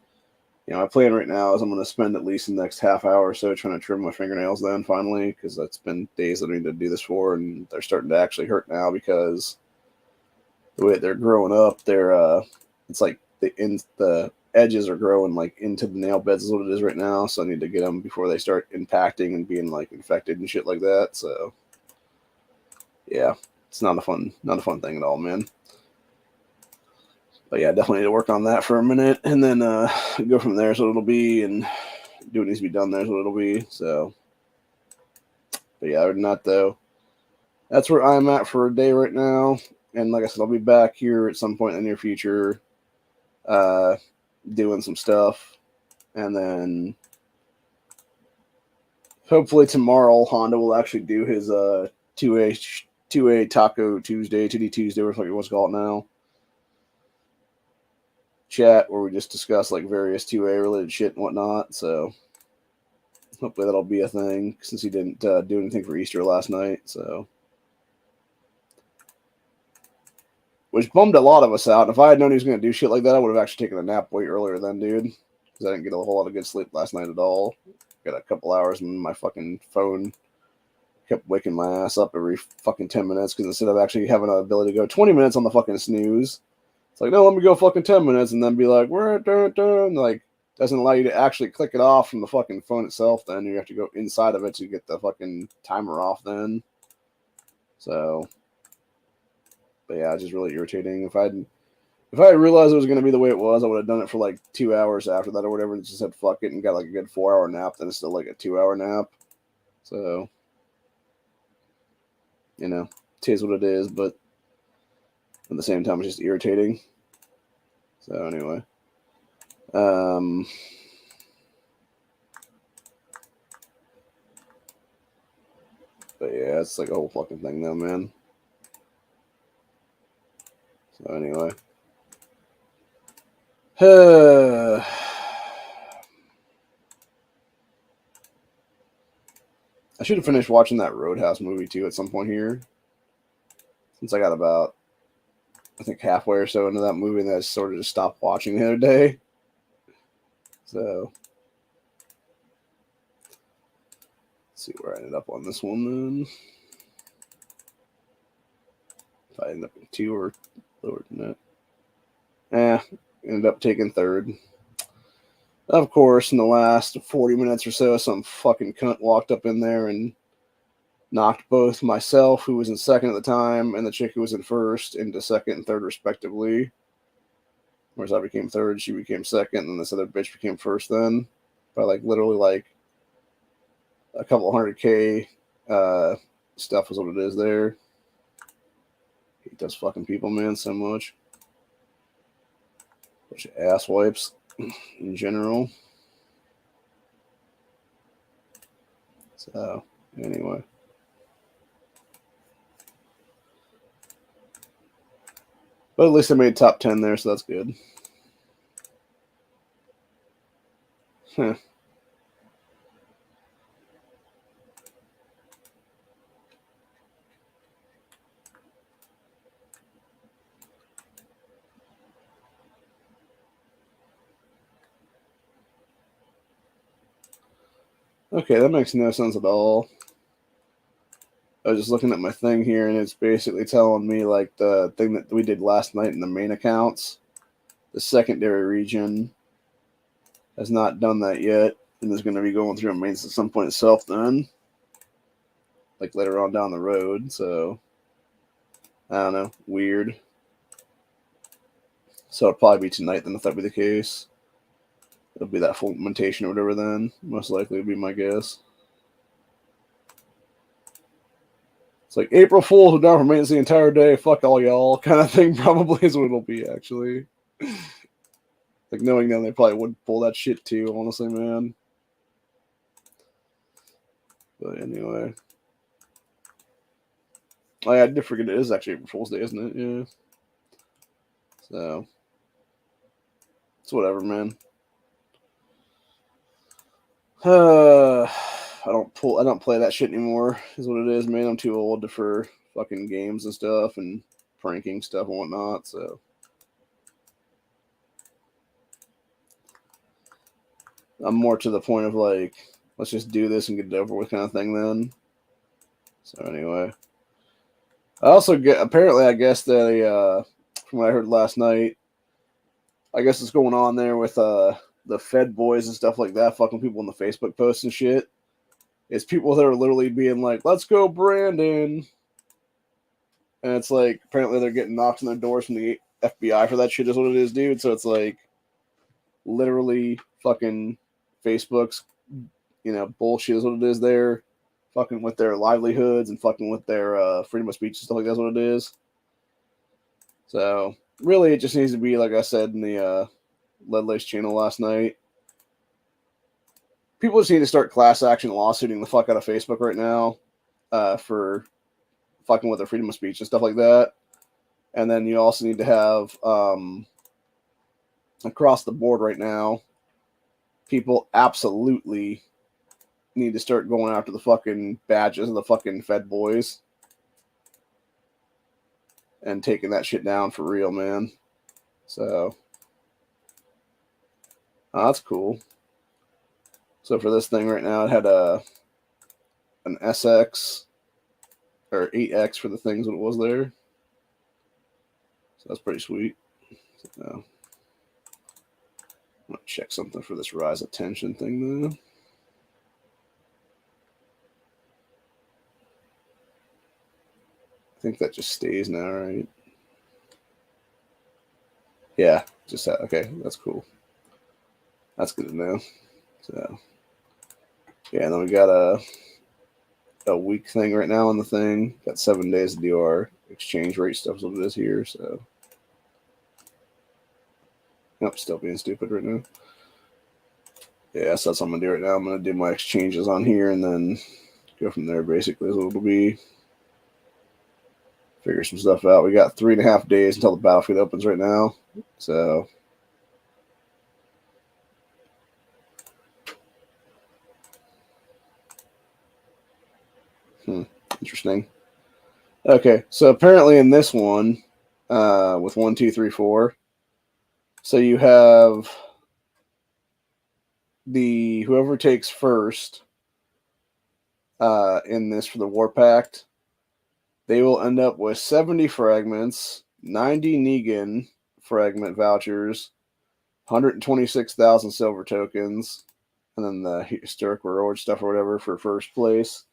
you know, my plan right now is I'm going to spend at least the next half hour or so trying to trim my fingernails then, finally, because that's been days that I need to do this for, and they're starting to actually hurt now because the way they're growing up, they're, it's like the edges are growing, like, into the nail beds is what it is right now, so I need to get them before they start impacting and being, like, infected and shit like that, so, yeah, it's not a fun thing at all, man. But yeah, definitely need to work on that for a minute, and then go from there. So it'll be, and do what needs to be done there. So it'll be. So, but yeah, other than that, though, that's where I'm at for a day right now. And like I said, I'll be back here at some point in the near future, doing some stuff, and then hopefully tomorrow Honda will actually do his 2A Taco Tuesday, 2D Tuesday, whatever you want to call it now. Chat where we just discuss like various 2A related shit and whatnot. So hopefully that'll be a thing since he didn't do anything for Easter last night. So, which bummed a lot of us out. If I had known he was going to do shit like that, I would have actually taken a nap way earlier then, dude. Because I didn't get a whole lot of good sleep last night at all. Got a couple hours and my fucking phone kept waking my ass up every fucking 10 minutes because instead of actually having an ability to go 20 minutes on the fucking snooze, it's like, no, let me go fucking 10 minutes and then be like, we're dun. Like, doesn't allow you to actually click it off from the fucking phone itself. Then you have to go inside of it to get the fucking timer off then. So, but yeah, it's just really irritating. If I had realized it was going to be the way it was, I would have done it for like 2 hours after that or whatever and just said fuck it and got like a good 4-hour nap. Then it's still like a 2-hour nap. So, you know, it is what it is, but at the same time, it's just irritating. So anyway, Um, but yeah, it's like a whole fucking thing though, man. So anyway. I should have finished watching that Roadhouse movie too at some point here. Since I got about, I think, halfway or so into that movie, and then I sort of just stopped watching the other day. So, let's see where I ended up on this one then. If I ended up in 2 or lower than that. Ended up taking 3rd. Of course, in the last 40 minutes or so, some fucking cunt walked up in there and knocked both myself, who was in 2nd at the time, and the chick who was in 1st into 2nd and 3rd, respectively. Whereas I became 3rd, she became 2nd, and this other bitch became 1st then. By literally a couple $100K stuff was what it is there. I hate those fucking people, man, so much. Bunch of ass wipes in general. So, anyway. But at least I made top 10 there, so that's good. Huh. Okay, that makes no sense at all. I was just looking at my thing here, and it's basically telling me, like, the thing that we did last night in the main accounts, the secondary region has not done that yet, and is going to be going through a maintenance at some point itself then, like later on down the road, so, I don't know, weird. So it'll probably be tonight then if that be the case. It'll be that full implementation or whatever then, most likely would be my guess. It's like April Fool's will down for maintenance the entire day. Fuck all y'all, kind of thing. Probably is what it'll be, actually. Like knowing them, they probably would pull that shit too. Honestly, man. But anyway, oh yeah, I did forget it is actually April Fool's Day, isn't it? Yeah. So it's whatever, man. I don't play that shit anymore. Is what it is, man. I'm too old for fucking games and stuff and pranking stuff and whatnot. So I'm more to the point of like, let's just do this and get it over with kind of thing then. So anyway, I also get, apparently, I guess that from what I heard last night, I guess it's going on there with the Fed boys and stuff like that, fucking people in the Facebook posts and shit. It's people that are literally being like, let's go Brandon. And it's like, apparently they're getting knocked on their doors from the FBI for that shit is what it is, dude. So it's like, literally fucking Facebook's, bullshit is what it is there. Fucking with their livelihoods and fucking with their freedom of speech and stuff like that's what it is. So really, it just needs to be, like I said in the Lead Lace channel last night. People just need to start class action lawsuiting the fuck out of Facebook right now for fucking with their freedom of speech and stuff like that. And then you also need to have across the board right now, people absolutely need to start going after the fucking badges of the fucking Fed boys and taking that shit down for real, man. So that's cool. So for this thing right now, it had an SX or 8X for the things that it was there. So that's pretty sweet. So, I'm gonna check something for this rise of tension thing though. I think that just stays now, right? Yeah, just that. Okay, that's cool. That's good to know. So yeah, and then we got a week thing right now on the thing. Got 7 days to do our exchange rate stuff. Is what it is here. So Nope, still being stupid right now. Yeah, so that's what I'm going to do right now. I'm going to do my exchanges on here and then go from there, basically, is what it'll be. Figure some stuff out. We got 3.5 days until the battlefield opens right now. So... interesting. Okay, so apparently in this one, with 1, 2, 3, 4, so you have the whoever takes first in this for the War Pact, they will end up with 70 fragments, 90 Negan fragment vouchers, 126,000 silver tokens, and then the historic reward stuff or whatever for first place.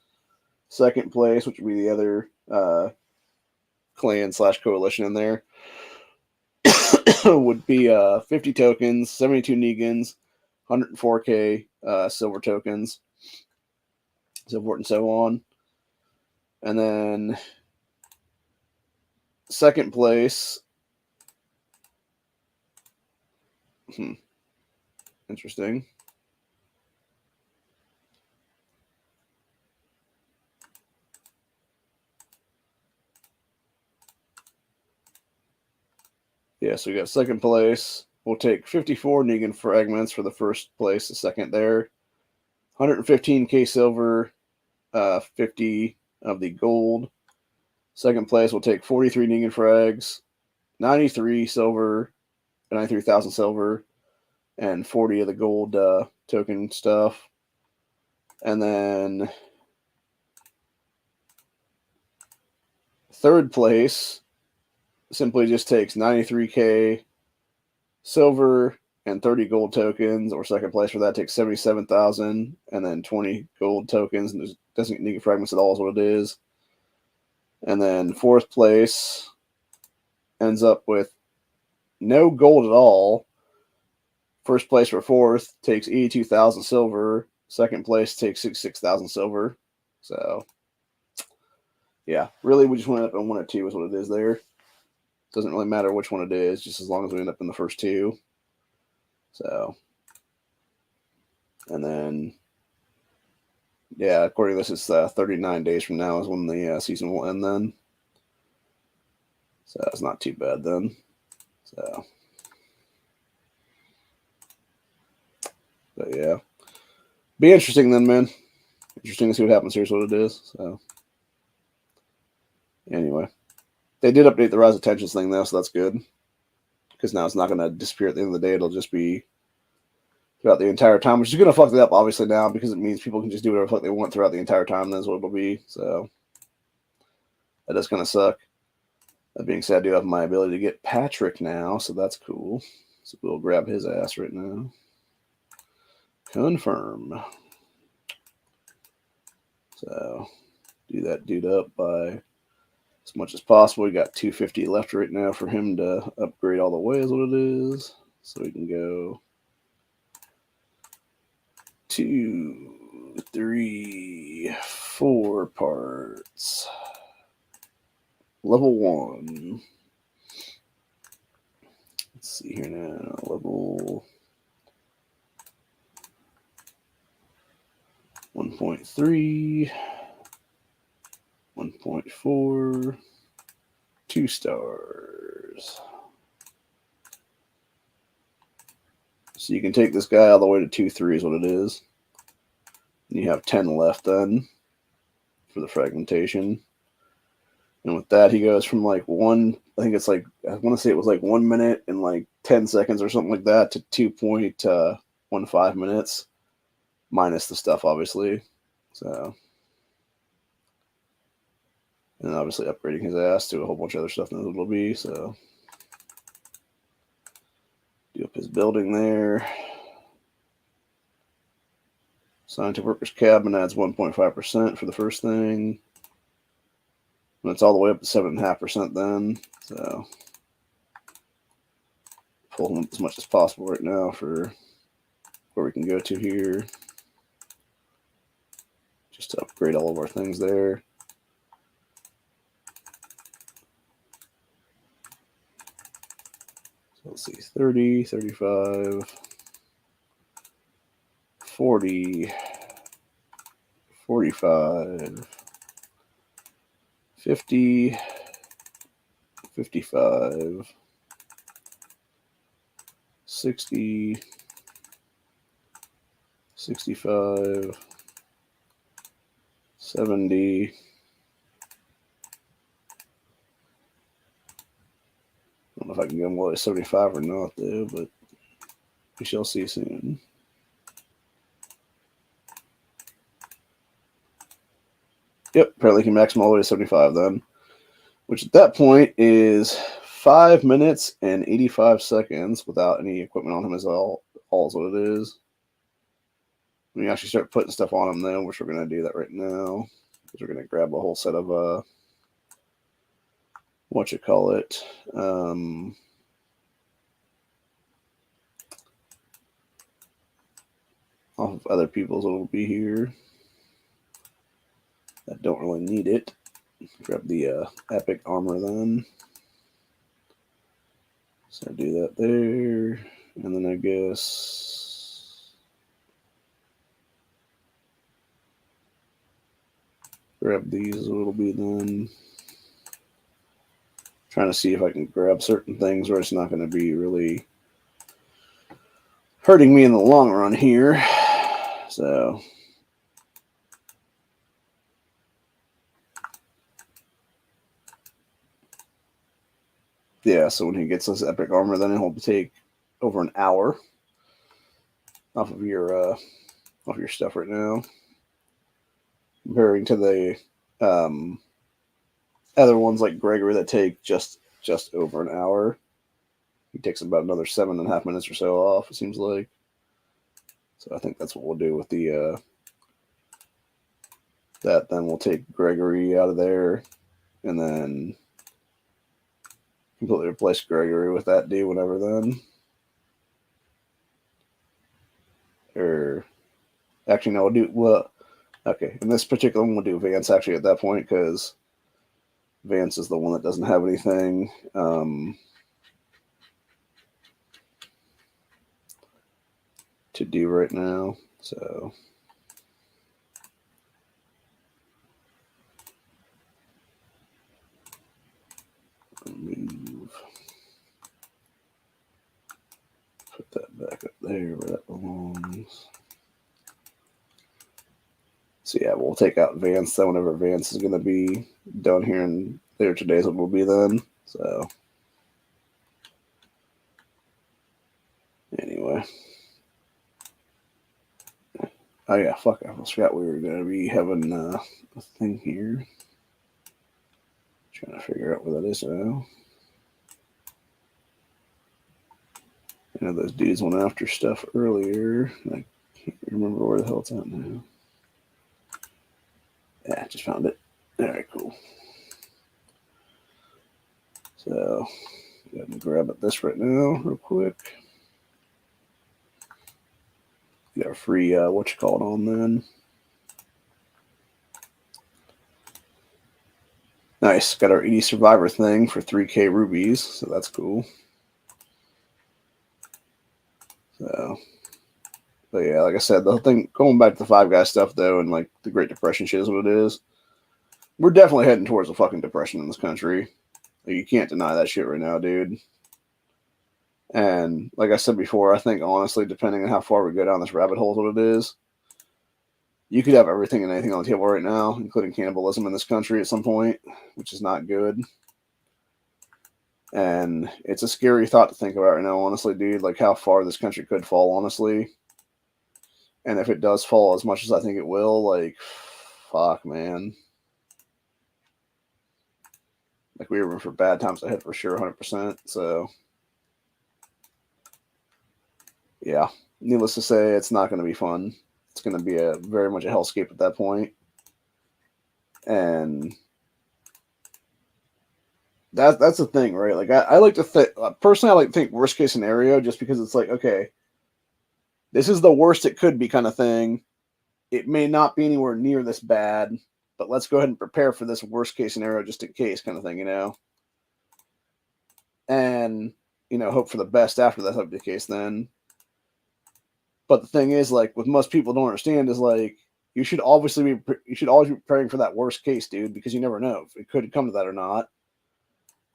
Second place, which would be the other clan / coalition in there, would be 50 tokens, 72 Negans, 104k silver tokens, so forth and so on. And then second place, interesting. Yeah, so we got second place. We'll take 54 Negan fragments for the first place, the second there. 115k silver, 50 of the gold. Second place, we'll take 43 Negan frags, 93 silver, 93,000 silver, and 40 of the gold token stuff. And then third place simply just takes 93k silver and 30 gold tokens, or second place for that takes 77,000 and then 20 gold tokens, and doesn't need fragments at all is what it is. And then fourth place ends up with no gold at all. First place for fourth takes 82,000 silver. Second place takes 66,000 silver. So, yeah, really we just went up on 1 or 2 is what it is there. Doesn't really matter which one it is, just as long as we end up in the first 2. So, and then, yeah, according to this, it's 39 days from now is when the season will end then. So it's not too bad then. So, but yeah, be interesting then, man. Interesting to see what happens here is what it is. So, anyway, they did update the Rise of Tensions thing though, so that's good. Because now it's not going to disappear at the end of the day. It'll just be throughout the entire time, which is going to fuck it up, obviously, now, because it means people can just do whatever the fuck they want throughout the entire time. That's what it'll be. So, that is going to suck. That being said, I do have my ability to get Patrick now, so that's cool. So we'll grab his ass right now. Confirm. So, do that dude up by as much as possible. We got 250 left right now for him to upgrade all the way is what it is. So we can go 2, 3, 4 parts. Level 1. Let's see here now. Level 1.3. 1.4. 2 stars. So you can take this guy all the way to 2-3 is what it is. And you have 10 left then for the fragmentation. And with that, he goes from like I think it's like, I want to say it was like 1 minute and like 10 seconds or something like that to 2.15 minutes, minus the stuff, obviously. So, and obviously upgrading his ass to a whole bunch of other stuff that it'll be. So, do up his building there. Scientific Workers Cabin adds 1.5% for the first thing. And it's all the way up to 7.5% then. So, pull him up as much as possible right now for where we can go to here. Just to upgrade all of our things there. So let's let's see, 30, 35, 40, 45, 50, 55, 60, 65, 70. I don't know if I can get them all the way to 75 or not, though, but we shall see soon. Yep, apparently he can max them all the way to 75 then, which at that point is 5 minutes and 85 seconds without any equipment on him is all is what it is. When you actually start putting stuff on him, though, which we're going to do that right now, because we're going to grab a whole set of, off of other people's will be here. I don't really need it. Grab the epic armor then. So do that there. And then I guess grab these as a little bit then. Trying to see if I can grab certain things where it's not going to be really hurting me in the long run here. So yeah, so when he gets this epic armor, then he'll take over an hour off of your stuff right now, comparing to the other ones like Gregory that take just over an hour. He takes about another 7.5 minutes or so off, it seems like. So I think that's what we'll do with the that. Then we'll take Gregory out of there, and then completely replace Gregory with that D whenever then. Or actually, no, we'll do okay. In this particular one, we'll do Vance actually at that point because Vance is the one that doesn't have anything. To do right now, so move, put that back up there where that belongs. So yeah, we'll take out Vance then whenever Vance is going to be done here, and later today's what will be then. So anyway. Oh yeah, fuck, I forgot we were going to be having a thing here. Trying to figure out where that is now. I know those dudes went after stuff earlier. I can't remember where the hell it's at now. Yeah, just found it. Alright, cool. So, go ahead and grab at this right now, real quick. Got a free, on then. Nice. Got our 80 Survivor thing for 3K rubies, so that's cool. So, but yeah, like I said, the whole thing, going back to the Five Guys stuff, though, and like the Great Depression shit is what it is. We're definitely heading towards a fucking depression in this country. Like, you can't deny that shit right now, dude. And like I said before, I think honestly, depending on how far we go down this rabbit hole, is what it is. You could have everything and anything on the table right now, including cannibalism in this country at some point, which is not good. And it's a scary thought to think about right now, honestly, dude, like how far this country could fall, honestly. And if it does fall as much as I think it will, like, fuck, man. Like, we were in for bad times ahead for sure, 100%. So, yeah, needless to say, it's not going to be fun. It's going to be very much a hellscape at that point. And that's the thing, right? Like, I like to think, personally, I like to think worst case scenario just because it's like, okay, this is the worst it could be kind of thing. It may not be anywhere near this bad, but let's go ahead and prepare for this worst case scenario just in case kind of thing, you know? And hope for the best after that's the case then. But the thing is, like, what most people don't understand is, like, you should always be preparing for that worst case, dude, because you never know if it could come to that or not.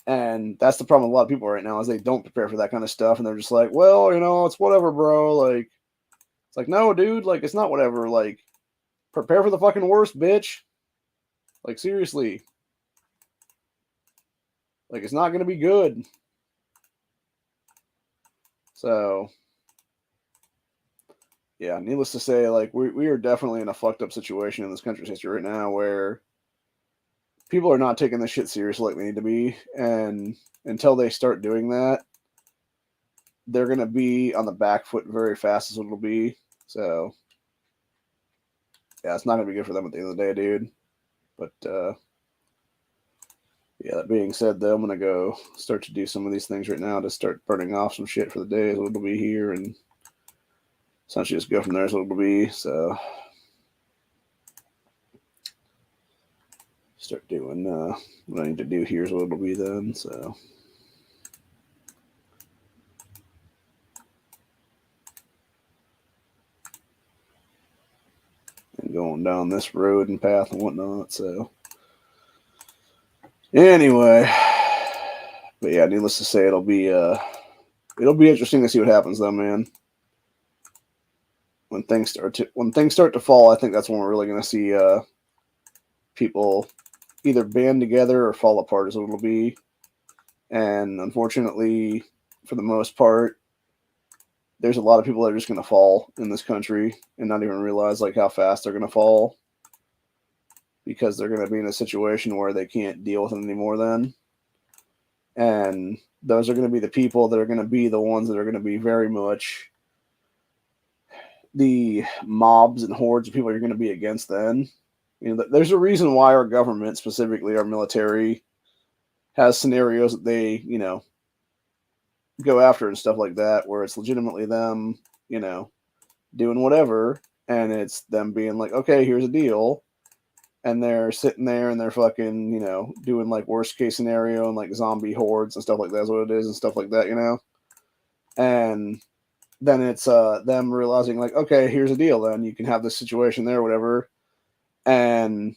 And that's the problem with a lot of people right now is they don't prepare for that kind of stuff, and they're just like, well, it's whatever, bro. Like, it's like, no, dude, like, it's not whatever. Like, prepare for the fucking worst, bitch. Like, seriously. Like, it's not going to be good. So, yeah, needless to say, like, we are definitely in a fucked up situation in this country's history right now where people are not taking this shit seriously like they need to be. And until they start doing that, they're going to be on the back foot very fast, is what it'll be. So, yeah, it's not going to be good for them at the end of the day, dude. But, yeah, that being said, though, I'm going to go start to do some of these things right now to start burning off some shit for the day, is what it'll be here. And essentially just go from there, is what it'll be. So, start doing what I need to do here is what it'll be then. So, and going down this road and path and whatnot. So, anyway, but yeah, needless to say, it'll be interesting to see what happens though, man. When things start to fall, I think that's when we're really going to see people either band together or fall apart, is what it'll be. And unfortunately, for the most part, there's a lot of people that are just going to fall in this country and not even realize like how fast they're going to fall, because they're going to be in a situation where they can't deal with it anymore then. And those are going to be the people that are going to be the ones that are going to be very much the mobs and hordes of people you're going to be against then. There's a reason why our government, specifically our military, has scenarios that they, go after and stuff like that, where it's legitimately them, doing whatever, and it's them being like, okay, here's a deal. And they're sitting there and they're fucking, doing like worst case scenario and like zombie hordes and stuff like that's what it is and stuff like that, And then it's them realizing like, okay, here's a deal then. You can have this situation there or whatever. And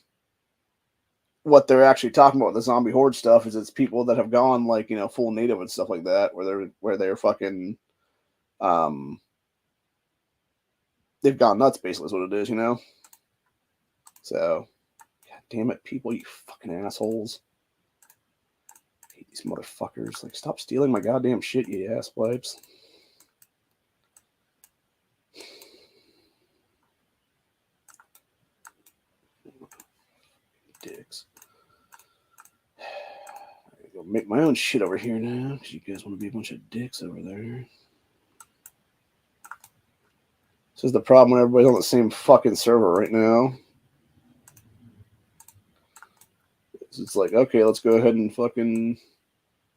what they're actually talking about with the zombie horde stuff is it's people that have gone like, full native and stuff like that, where they're fucking they've gone nuts basically is what it is, So, god damn it, people, you fucking assholes. I hate these motherfuckers. Like, stop stealing my goddamn shit, you ass wipes. Dicks. I gotta go make my own shit over here now, because you guys want to be a bunch of dicks over there. This is the problem when everybody's on the same fucking server right now. It's like, okay, let's go ahead and fucking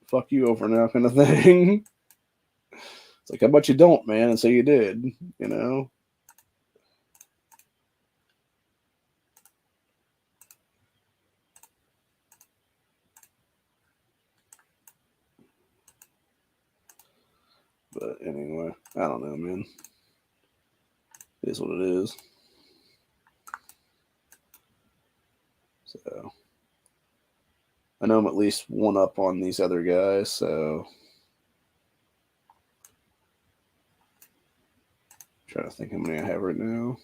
fuck you over now kind of thing. It's like, how about you don't, man, and say you did, But anyway, I don't know, man. It is what it is. So, I know I'm at least one up on these other guys, so I'm trying to think how many I have right now.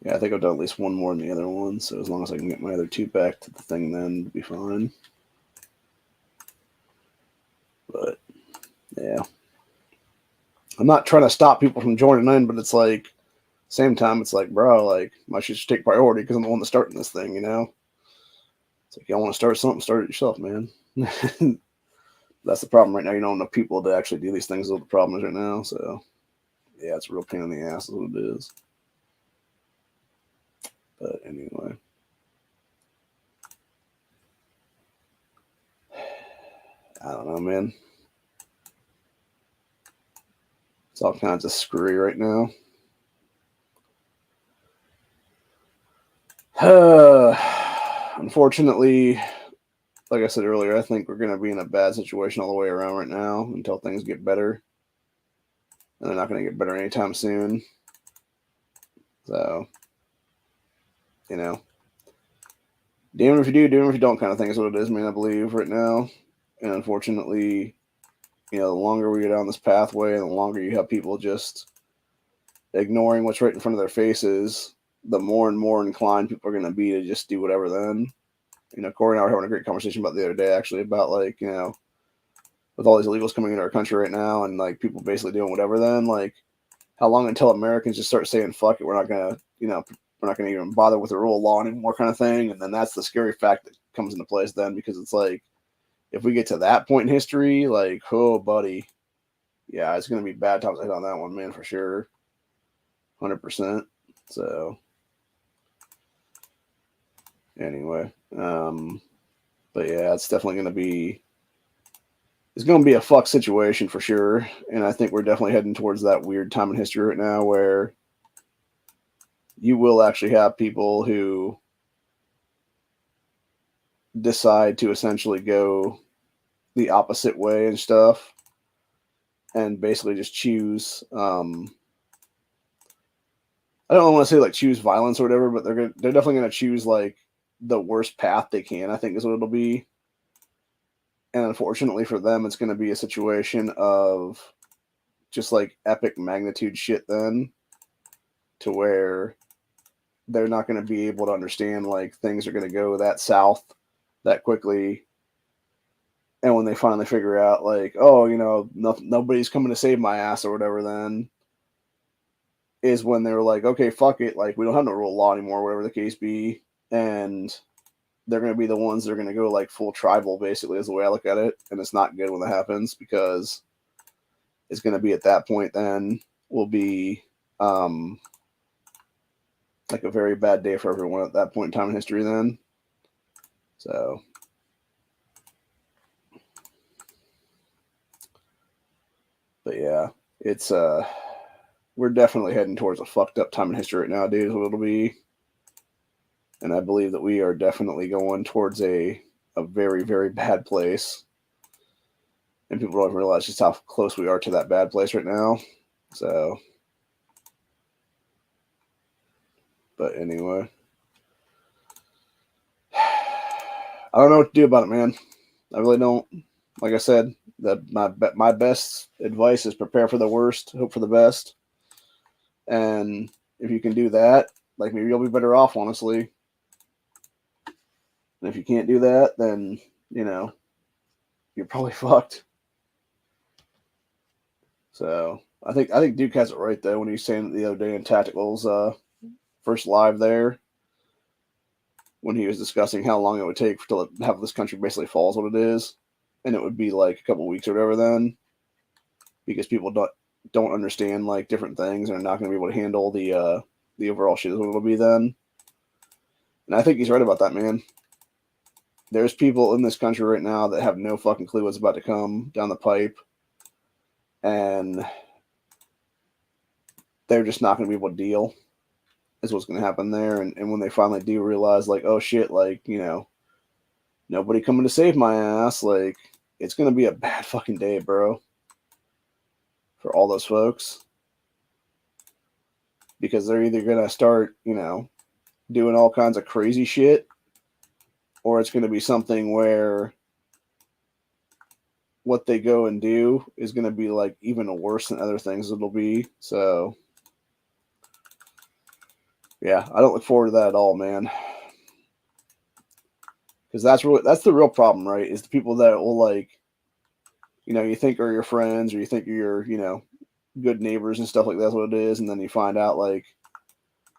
Yeah, I think I've done at least one more than the other one, so as long as I can get my other two back to the thing, then it'll be fine. But, yeah. I'm not trying to stop people from joining in, but it's like, same time, it's like, bro, like, my shit should take priority because I'm the one that's starting this thing, It's like, y'all want to start something, start it yourself, man. That's the problem right now. You don't have enough people to actually do these things. Is what the problem is right now. So, yeah, it's a real pain in the ass is what it is. But anyway. I don't know, man. It's all kinds of screwy right now. unfortunately, like I said earlier, I think we're going to be in a bad situation all the way around right now until things get better. And they're not going to get better anytime soon. So, you know, damn it if you do, damn it if you don't kind of thing is what it is, man, I believe, right now. And unfortunately, you know, the longer we go down this pathway and the longer you have people just ignoring what's right in front of their faces, the more and more inclined people are going to be to just do whatever then. You know, Corey and I were having a great conversation about the other day, actually, about like, you know, with all these illegals coming into our country right now and like people basically doing whatever then, like, how long until Americans just start saying, fuck it, we're not going to, you know, we're not going to even bother with the rule of law anymore kind of thing. And then that's the scary fact that comes into place then, because it's like, if we get to that point in history, like, oh, buddy, yeah, it's going to be bad times ahead on that one, man, for sure. 100%. So, anyway, but yeah, it's definitely going to be, it's going to be a fuck situation for sure. And I think we're definitely heading towards that weird time in history right now where you will actually have people who decide to essentially go the opposite way and stuff and basically just choose I don't want to say like choose violence or whatever, but they're definitely going to choose like the worst path they can, I think is what it'll be. And unfortunately for them, it's going to be a situation of just like epic magnitude shit then, to where they're not going to be able to understand like things are going to go that south that quickly. And when they finally figure out like, oh, you know, nobody's coming to save my ass or whatever, then is when they were like, okay, fuck it, like we don't have no rule of law anymore, whatever the case be, and they're going to be the ones that are going to go like full tribal, basically, is the way I look at it. And it's not good when that happens, because it's going to be at that point then will be like a very bad day for everyone at that point in time in history then. So, but yeah, it's we're definitely heading towards a fucked up time in history right now, dude, is what it'll be. And I believe that we are definitely going towards a very, very bad place. And people don't realize just how close we are to that bad place right now. So, but anyway, I don't know what to do about it, man. I really don't. Like I said, that my best advice is prepare for the worst, hope for the best. And if you can do that, like maybe you'll be better off, honestly. And if you can't do that, then, you know, you're probably fucked. So I think Duke has it right though when he's saying the other day in Tactical's first live there, when he was discussing how long it would take to have this country basically falls what it is, and it would be like a couple weeks or whatever then, because people don't understand like different things and are not going to be able to handle the overall shit is what it'll be then. And I think he's right about that, man. There's people in this country right now that have no fucking clue what's about to come down the pipe, and they're just not going to be able to deal, is what's going to happen there. And when they finally do realize, like, oh shit, like, you know, nobody coming to save my ass, like, it's going to be a bad fucking day, bro, for all those folks. Because they're either going to start, you know, doing all kinds of crazy shit, or it's going to be something where what they go and do is going to be like even worse than other things it'll be. So, yeah, I don't look forward to that at all, man. Because that's the real problem, right? Is the people that will, like, you know, you think are your friends or you think are your, you know, good neighbors and stuff like that's what it is, and then you find out like,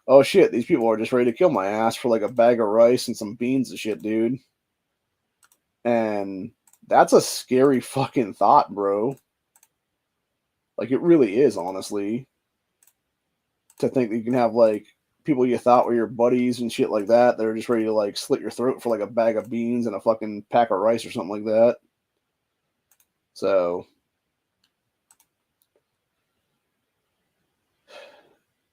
oh shit, these people are just ready to kill my ass for like a bag of rice and some beans and shit, dude. And that's a scary fucking thought, bro. Like, it really is, honestly, to think that you can have like people you thought were your buddies and shit like that that are just ready to like slit your throat for like a bag of beans and a fucking pack of rice or something like that. So,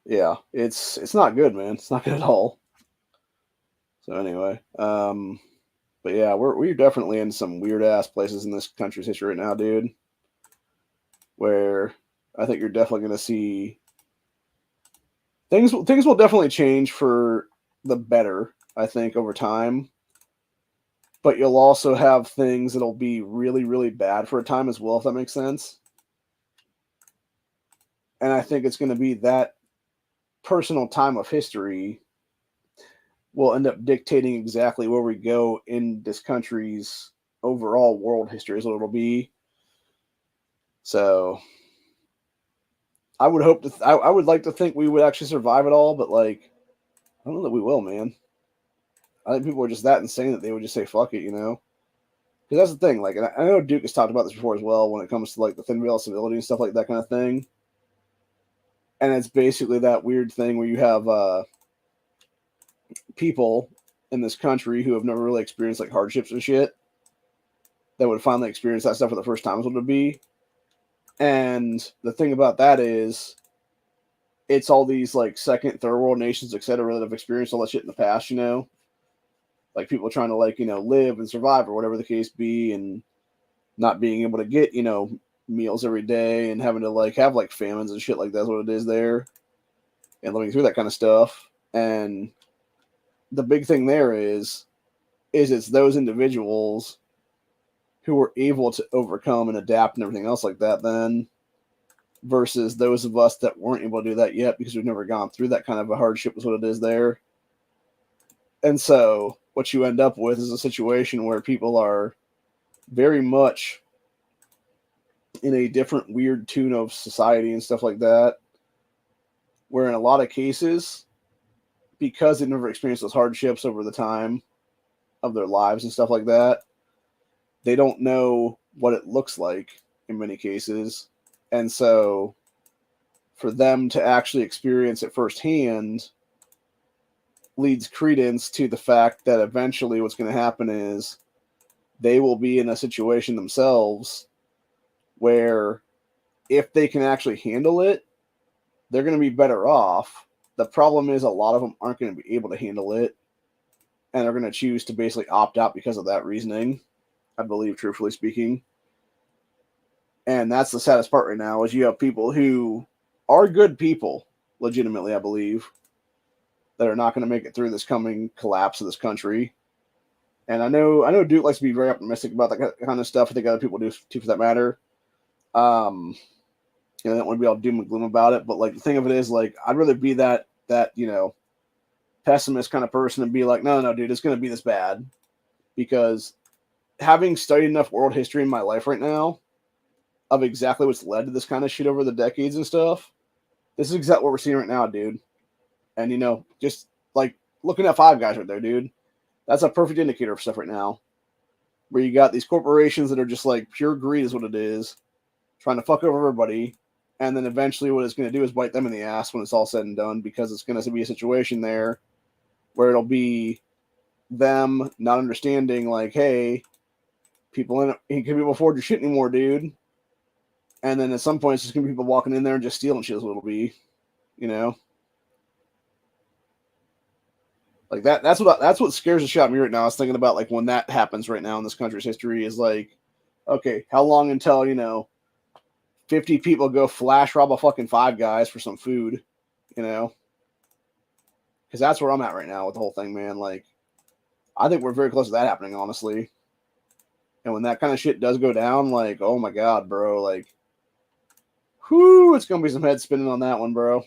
yeah, it's not good, man. It's not good at all. So anyway, but yeah, we're definitely in some weird ass places in this country's history right now, dude. Where I think you're definitely going to see things. Things will definitely change for the better. I think over time, but you'll also have things that'll be really, really bad for a time as well, if that makes sense. And I think it's going to be that personal time of history will end up dictating exactly where we go in this country's overall world history is what it'll be. So I would hope to. I would like to think we would actually survive it all, but like I don't know that we will, man. I think people are just that insane that they would just say fuck it, you know. Because that's the thing. Like, and I know Duke has talked about this before as well when it comes to like the thin veil of civility and stuff like that kind of thing. And it's basically that weird thing where you have people in this country who have never really experienced like hardships and shit that would finally experience that stuff for the first time is what it would be. And the thing about that is it's all these like second, third world nations, etc., that have experienced all that shit in the past, you know? Like people trying to like, you know, live and survive or whatever the case be, and not being able to get, you know, meals every day and having to like have like famines and shit like that's what it is there. And living through that kind of stuff. And the big thing there is it's those individuals who were able to overcome and adapt and everything else like that then versus those of us that weren't able to do that yet because we've never gone through that kind of a hardship is what it is there. And so what you end up with is a situation where people are very much in a different weird tune of society and stuff like that, where in a lot of cases, because they've never experienced those hardships over the time of their lives and stuff like that, they don't know what it looks like in many cases. And so for them to actually experience it firsthand leads credence to the fact that eventually what's going to happen is they will be in a situation themselves where if they can actually handle it, they're going to be better off. The problem is a lot of them aren't going to be able to handle it, and they're going to choose to basically opt out because of that reasoning, I believe, truthfully speaking. And that's the saddest part right now is you have people who are good people, legitimately, I believe, that are not going to make it through this coming collapse of this country. And I know Duke likes to be very optimistic about that kind of stuff. I think other people do too, for that matter. You know, I don't want to be all doom and gloom about it, but like the thing of it is, like, I'd rather be that you know, pessimist kind of person and be like, no, dude, it's going to be this bad. Because having studied enough world history in my life right now of exactly what's led to this kind of shit over the decades and stuff, this is exactly what we're seeing right now, dude. And, you know, just like looking at Five Guys right there, dude, that's a perfect indicator of stuff right now. Where you got these corporations that are just like pure greed is what it is, trying to fuck over everybody. And then eventually what it's going to do is bite them in the ass when it's all said and done, because it's going to be a situation there where it'll be them not understanding, like, hey, people in it, he can't be afford your shit anymore, dude. And then at some point, it's just going to be people walking in there and just stealing shit is what it'll be, you know? Like that's what scares the shit out of me right now. I was thinking about like when that happens right now in this country's history is like, okay, how long until, you know, 50 people go flash rob a fucking Five Guys for some food, you know? Because that's where I'm at right now with the whole thing, man. Like, I think we're very close to that happening, honestly. And when that kind of shit does go down, like, oh my god, bro, like, whoo, it's gonna be some head spinning on that one, bro.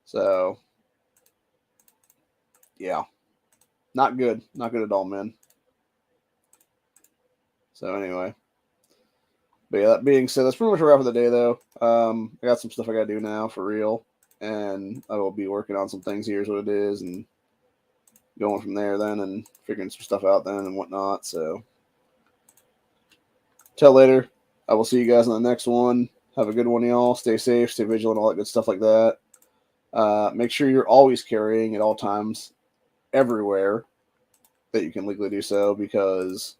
So, yeah, not good at all, man. So anyway, but yeah, that being said, that's pretty much a wrap of the day, though. I got some stuff I gotta do now for real, and I will be working on some things. Here's what it is, and going from there then, and figuring some stuff out then and whatnot. So, till later. I will see you guys on the next one. Have a good one, y'all. Stay safe, stay vigilant, all that good stuff like that. Make sure you're always carrying at all times, everywhere that you can legally do so, because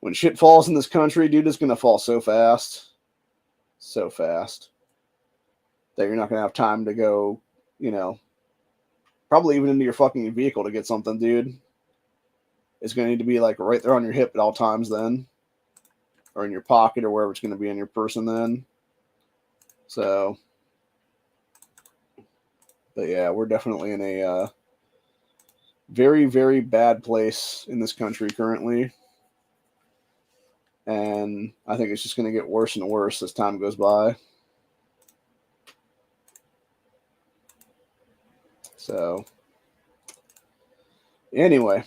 when shit falls in this country, dude, it's going to fall so fast, that you're not going to have time to go, you know, probably even into your fucking vehicle to get something, dude. It's going to need to be like right there on your hip at all times then, or in your pocket or wherever it's going to be in your person then. So, but yeah, we're definitely in a very, very bad place in this country currently. And I think it's just going to get worse and worse as time goes by. So, anyway,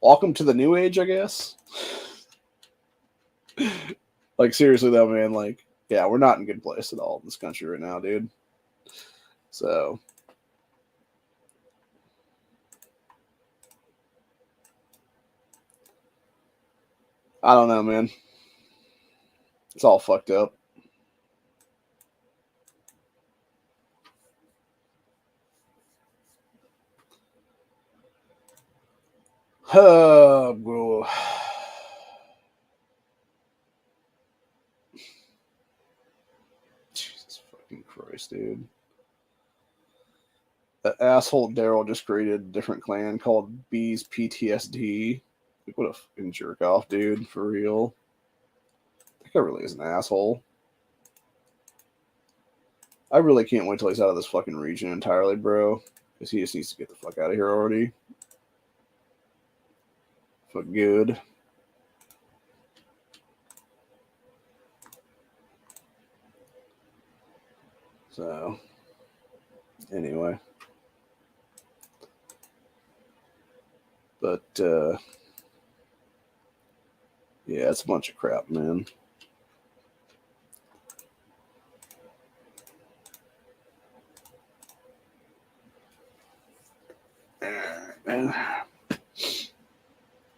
welcome to the new age, I guess. Like, seriously, though, man, like, yeah, we're not in a good place at all in this country right now, dude. So, I don't know, man. It's all fucked up. Bro. Jesus fucking Christ, dude. That asshole Daryl just created a different clan called Bees PTSD. Like, what a fucking jerk off, dude. For real. That guy really is an asshole. I really can't wait till he's out of this fucking region entirely, bro. Because he just needs to get the fuck out of here already. Fuck good. So, anyway. But, yeah, it's a bunch of crap, man. Man.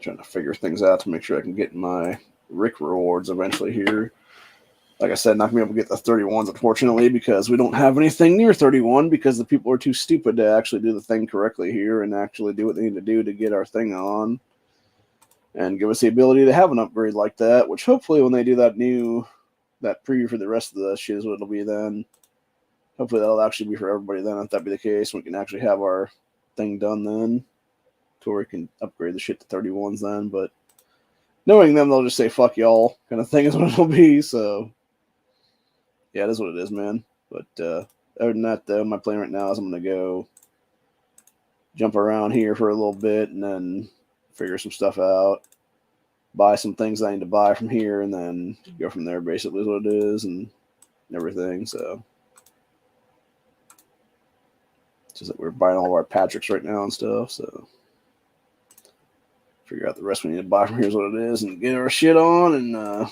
Trying to figure things out to make sure I can get my Rick rewards eventually here. Like I said, not gonna be able to get the 31s, unfortunately, because we don't have anything near 31 because the people are too stupid to actually do the thing correctly here and actually do what they need to do to get our thing on and give us the ability to have an upgrade like that, which hopefully when they do that preview for the rest of the shit is what it'll be then. Hopefully that'll actually be for everybody then, if that be the case. We can actually have our thing done then to where we can upgrade the shit to 31s then, but knowing them, they'll just say, fuck y'all, kind of thing is what it'll be, so yeah, it is what it is, man. But other than that, though, my plan right now is I'm going to go jump around here for a little bit and then figure some stuff out, buy some things I need to buy from here, and then go from there, basically, is what it is, and everything. So, it's just that we're buying all of our Patricks right now and stuff, so figure out the rest we need to buy from here is what it is, and get our shit on, and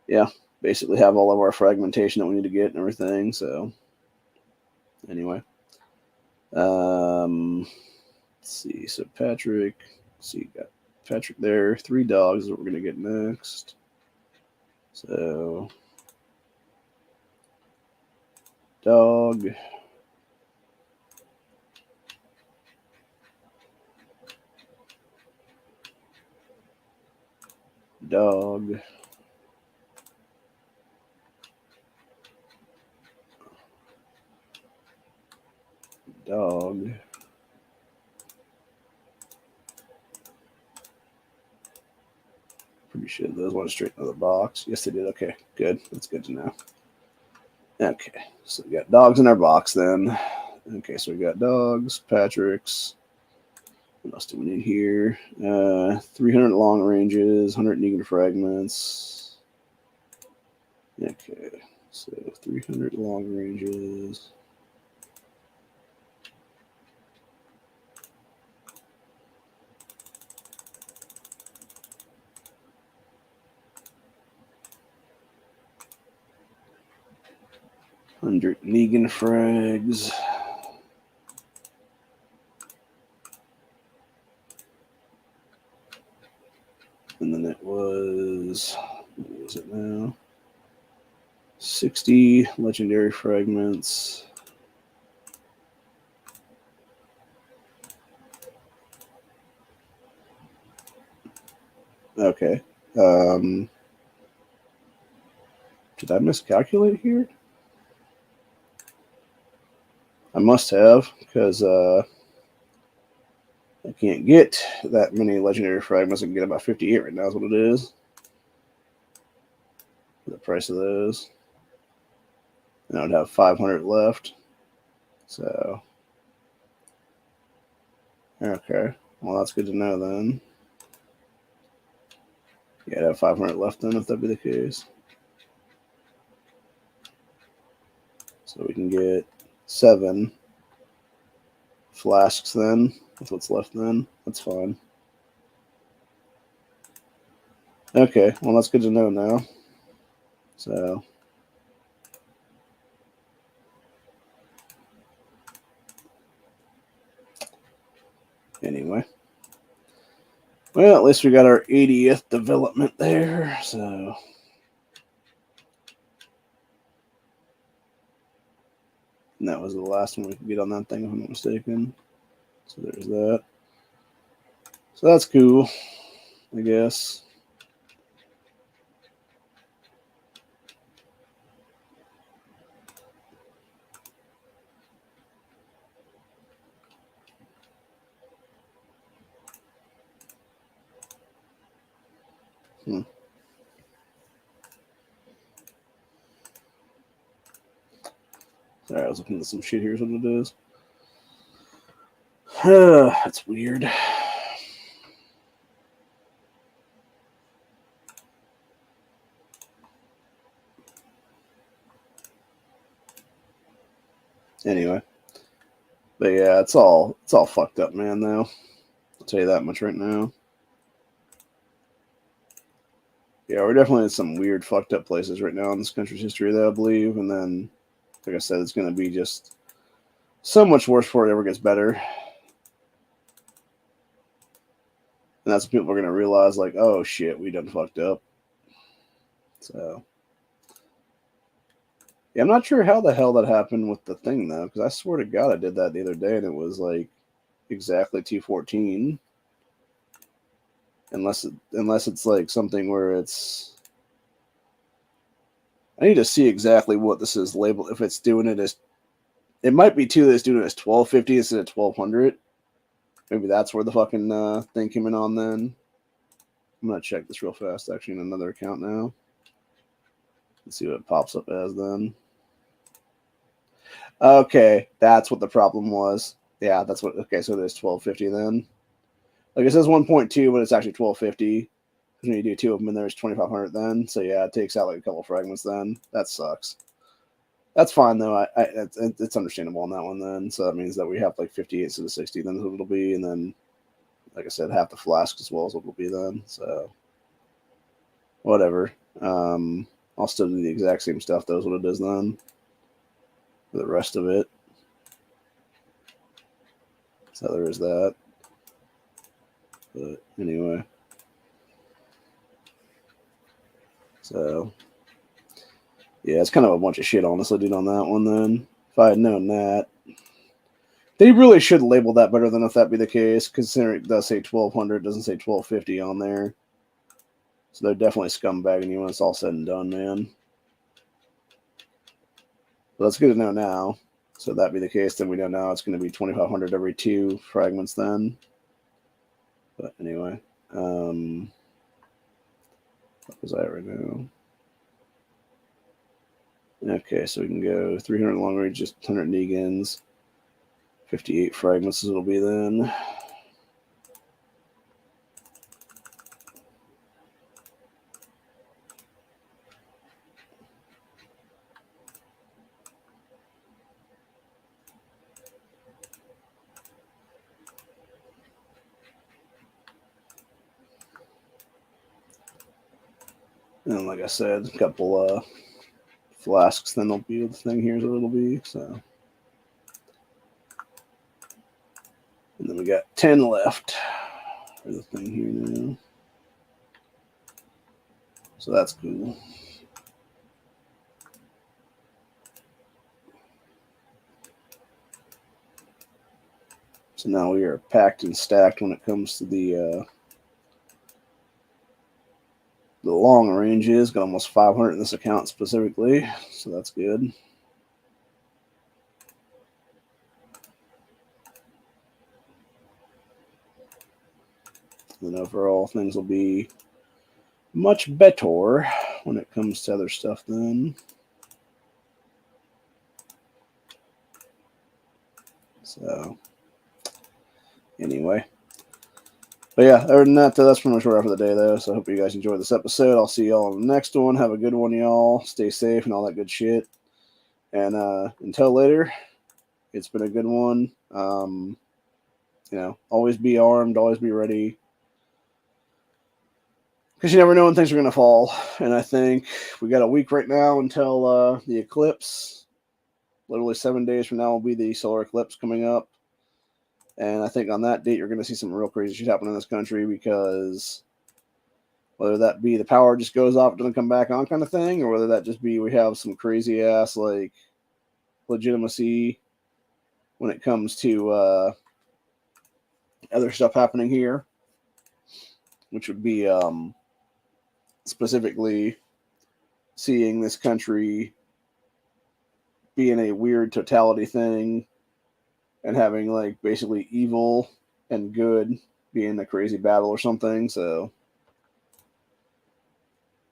yeah, basically have all of our fragmentation that we need to get and everything. So, anyway, let's see. So Patrick, see, got Patrick there. 3 dogs is what we're gonna get next. So, dog. Dog. Dog. Pretty sure those went straight into the box. Yes, they did. Okay, good. That's good to know. Okay, so we got dogs in our box then. Okay, so we got dogs, Patrick's. What else do we need here? 300 long ranges, 100 Negan fragments. Okay, so 300 long ranges. Hundred Negan frags. And then it was, what was it now? 60 legendary fragments. Okay. Did I miscalculate here? I must have, because I can't get that many legendary fragments. I can get about 58 right now is what it is. The price of those. And I would have 500 left. So, okay. Well, that's good to know then. Yeah, I'd have 500 left then if that be the case. So we can get 7 flasks then. That's what's left then. That's fine. Okay, well, that's good to know now. So, anyway. Well, at least we got our 80th development there, so. And that was the last one we could get on that thing, if I'm not mistaken. So there's that. So that's cool, I guess. Sorry, I was looking at some shit. Here's what it is. That's weird. Anyway. But yeah, it's all fucked up, man, though. I'll tell you that much right now. Yeah, we're definitely in some weird fucked up places right now in this country's history, though, I believe. And then, like I said, it's going to be just so much worse before it ever gets better. And that's when people are going to realize, like, oh shit, we done fucked up. So, yeah, I'm not sure how the hell that happened with the thing, though, because I swear to God I did that the other day and it was like exactly 214. Unless it's like something where it's. I need to see exactly what this is labeled. If it's doing it as. It might be too that it's doing it as 1250 instead of 1200. Maybe that's where the fucking thing came in on then. I'm going to check this real fast, actually, in another account now. Let's see what it pops up as then. Okay, that's what the problem was. Yeah, that's what. Okay, so there's 1250 then. Like it says 1.2, but it's actually 1250. When you do 2 of them, and there's 2500 then. So yeah, it takes out like a couple fragments then. That sucks. That's fine though. It's understandable on that one then. So that means that we have like 58 instead of 60. Then what it'll be, and then like I said, half the flask as well as what it'll be then. So whatever. I'll still do the exact same stuff. That's what it is then. For the rest of it. So there is that. But anyway. So yeah, it's kind of a bunch of shit, honestly, dude, on that one then. If I had known that. They really should label that better than if that be the case, considering it does say 1200, doesn't say 1250 on there. So they're definitely scumbagging you when it's all said and done, man. But that's good to know now. So if that be the case, then we know now it's going to be 2500 every 2 fragments then. But anyway. What was that right now? Okay, so we can go 300 long range, just 100 Negans. 58 fragments it'll be then. And like I said, a couple flasks, then it'll be the thing here's what it'll be. So, and then we got 10 left for the thing here now. So that's cool. So now we are packed and stacked when it comes to the long ranges. Got almost 500 in this account specifically, so that's good. And overall, things will be much better when it comes to other stuff then. So, anyway. But yeah, other than that, that's pretty much where we're at for the day, though. So I hope you guys enjoyed this episode. I'll see y'all on the next one. Have a good one, y'all. Stay safe and all that good shit. And until later, it's been a good one. Always be armed, always be ready. Because you never know when things are going to fall. And I think we got a week right now until the eclipse. Literally 7 days from now will be the solar eclipse coming up. And I think on that date, you're going to see some real crazy shit happen in this country because whether that be the power just goes off, doesn't come back on kind of thing, or whether that just be we have some crazy ass like legitimacy when it comes to other stuff happening here, which would be specifically seeing this country being a weird totality thing and having like basically evil and good being a crazy battle or something. So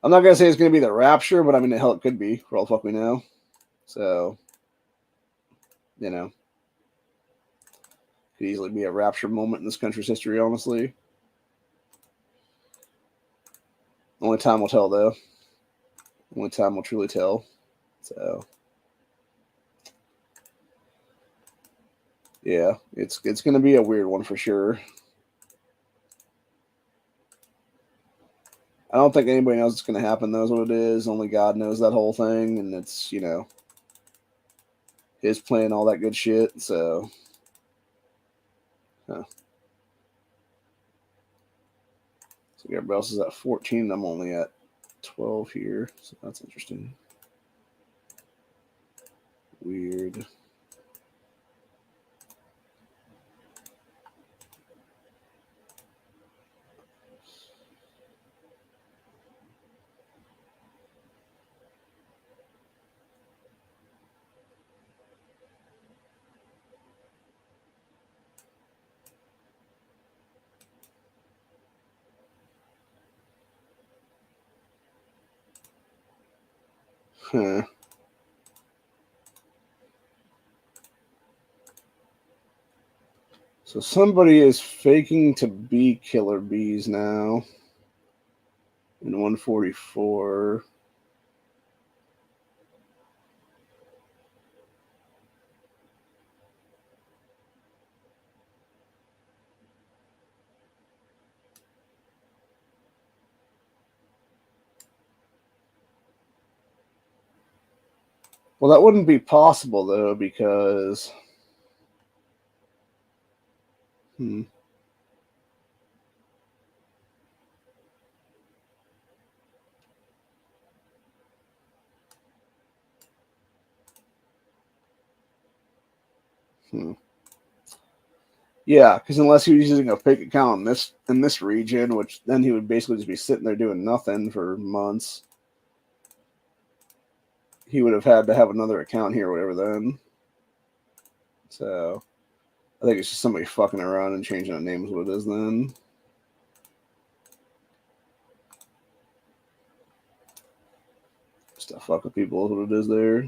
I'm not gonna say it's gonna be the rapture, but I mean hell it could be for all the fuck we know. So could easily be a rapture moment in this country's history, honestly. Only time will tell, though. Only time will truly tell. So yeah, it's gonna be a weird one for sure. I don't think anybody knows what's going to happen, knows what it is. Only God knows that whole thing, and it's, his plan, all that good shit, so. So everybody else is at 14, I'm only at 12 here, so that's interesting. Weird. Huh. So somebody is faking to be Killer Bees now in 144. Well, that wouldn't be possible, though, because... Yeah, because unless he was using a fake account in this region, which then he would basically just be sitting there doing nothing for months, he would have had to have another account here or whatever then. So I think it's just somebody fucking around and changing the name is what it is then. Just to fuck with people is what it is there.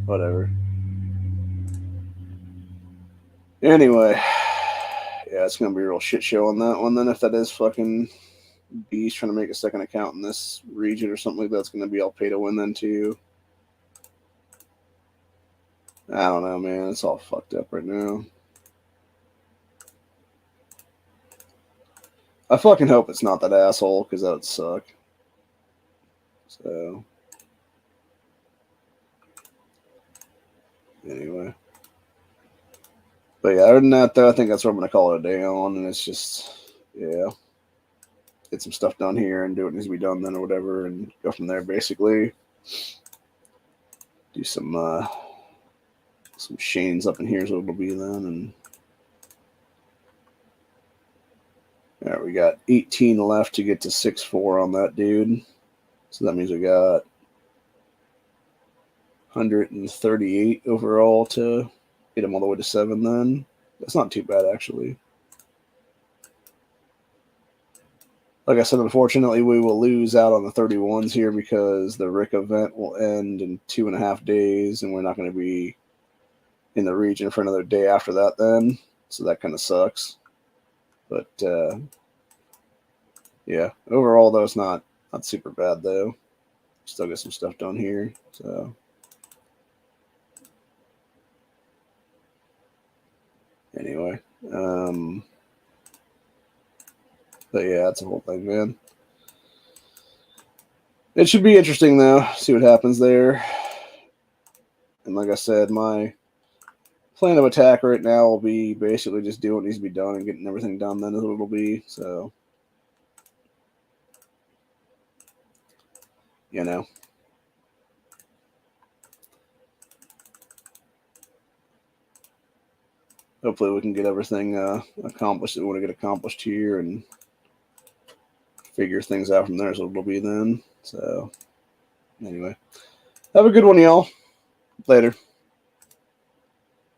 Whatever. Anyway, yeah, it's gonna be a real shit show on that one then. If that is fucking Beast trying to make a second account in this region or something like that, it's gonna be all pay to win then too. I don't know, man. It's all fucked up right now. I fucking hope it's not that asshole because that would suck. So anyway. But yeah, other than that, though, I think that's what I'm going to call it a day on. And it's just, yeah, get some stuff done here and do what needs to be done then or whatever and go from there, basically. Do some Shanes up in here is what it'll be then. And yeah, we got 18 left to get to 6-4 on that dude. So that means we got 138 overall to get him all the way to 7 then. That's not too bad, actually. Like I said, unfortunately, we will lose out on the 31s here because the Rick event will end in 2.5 days, and we're not going to be in the region for another day after that then. So that kind of sucks. But, yeah, overall, though, it's not super bad, though. Still get some stuff done here, so... Anyway, but yeah, that's the whole thing, man. It should be interesting, though. See what happens there. And like I said, my plan of attack right now will be basically just doing what needs to be done and getting everything done. Then is what it'll be. So, you know. Hopefully we can get everything accomplished that we want to get accomplished here and figure things out from there is what it'll be then. So, anyway. Have a good one, y'all. Later.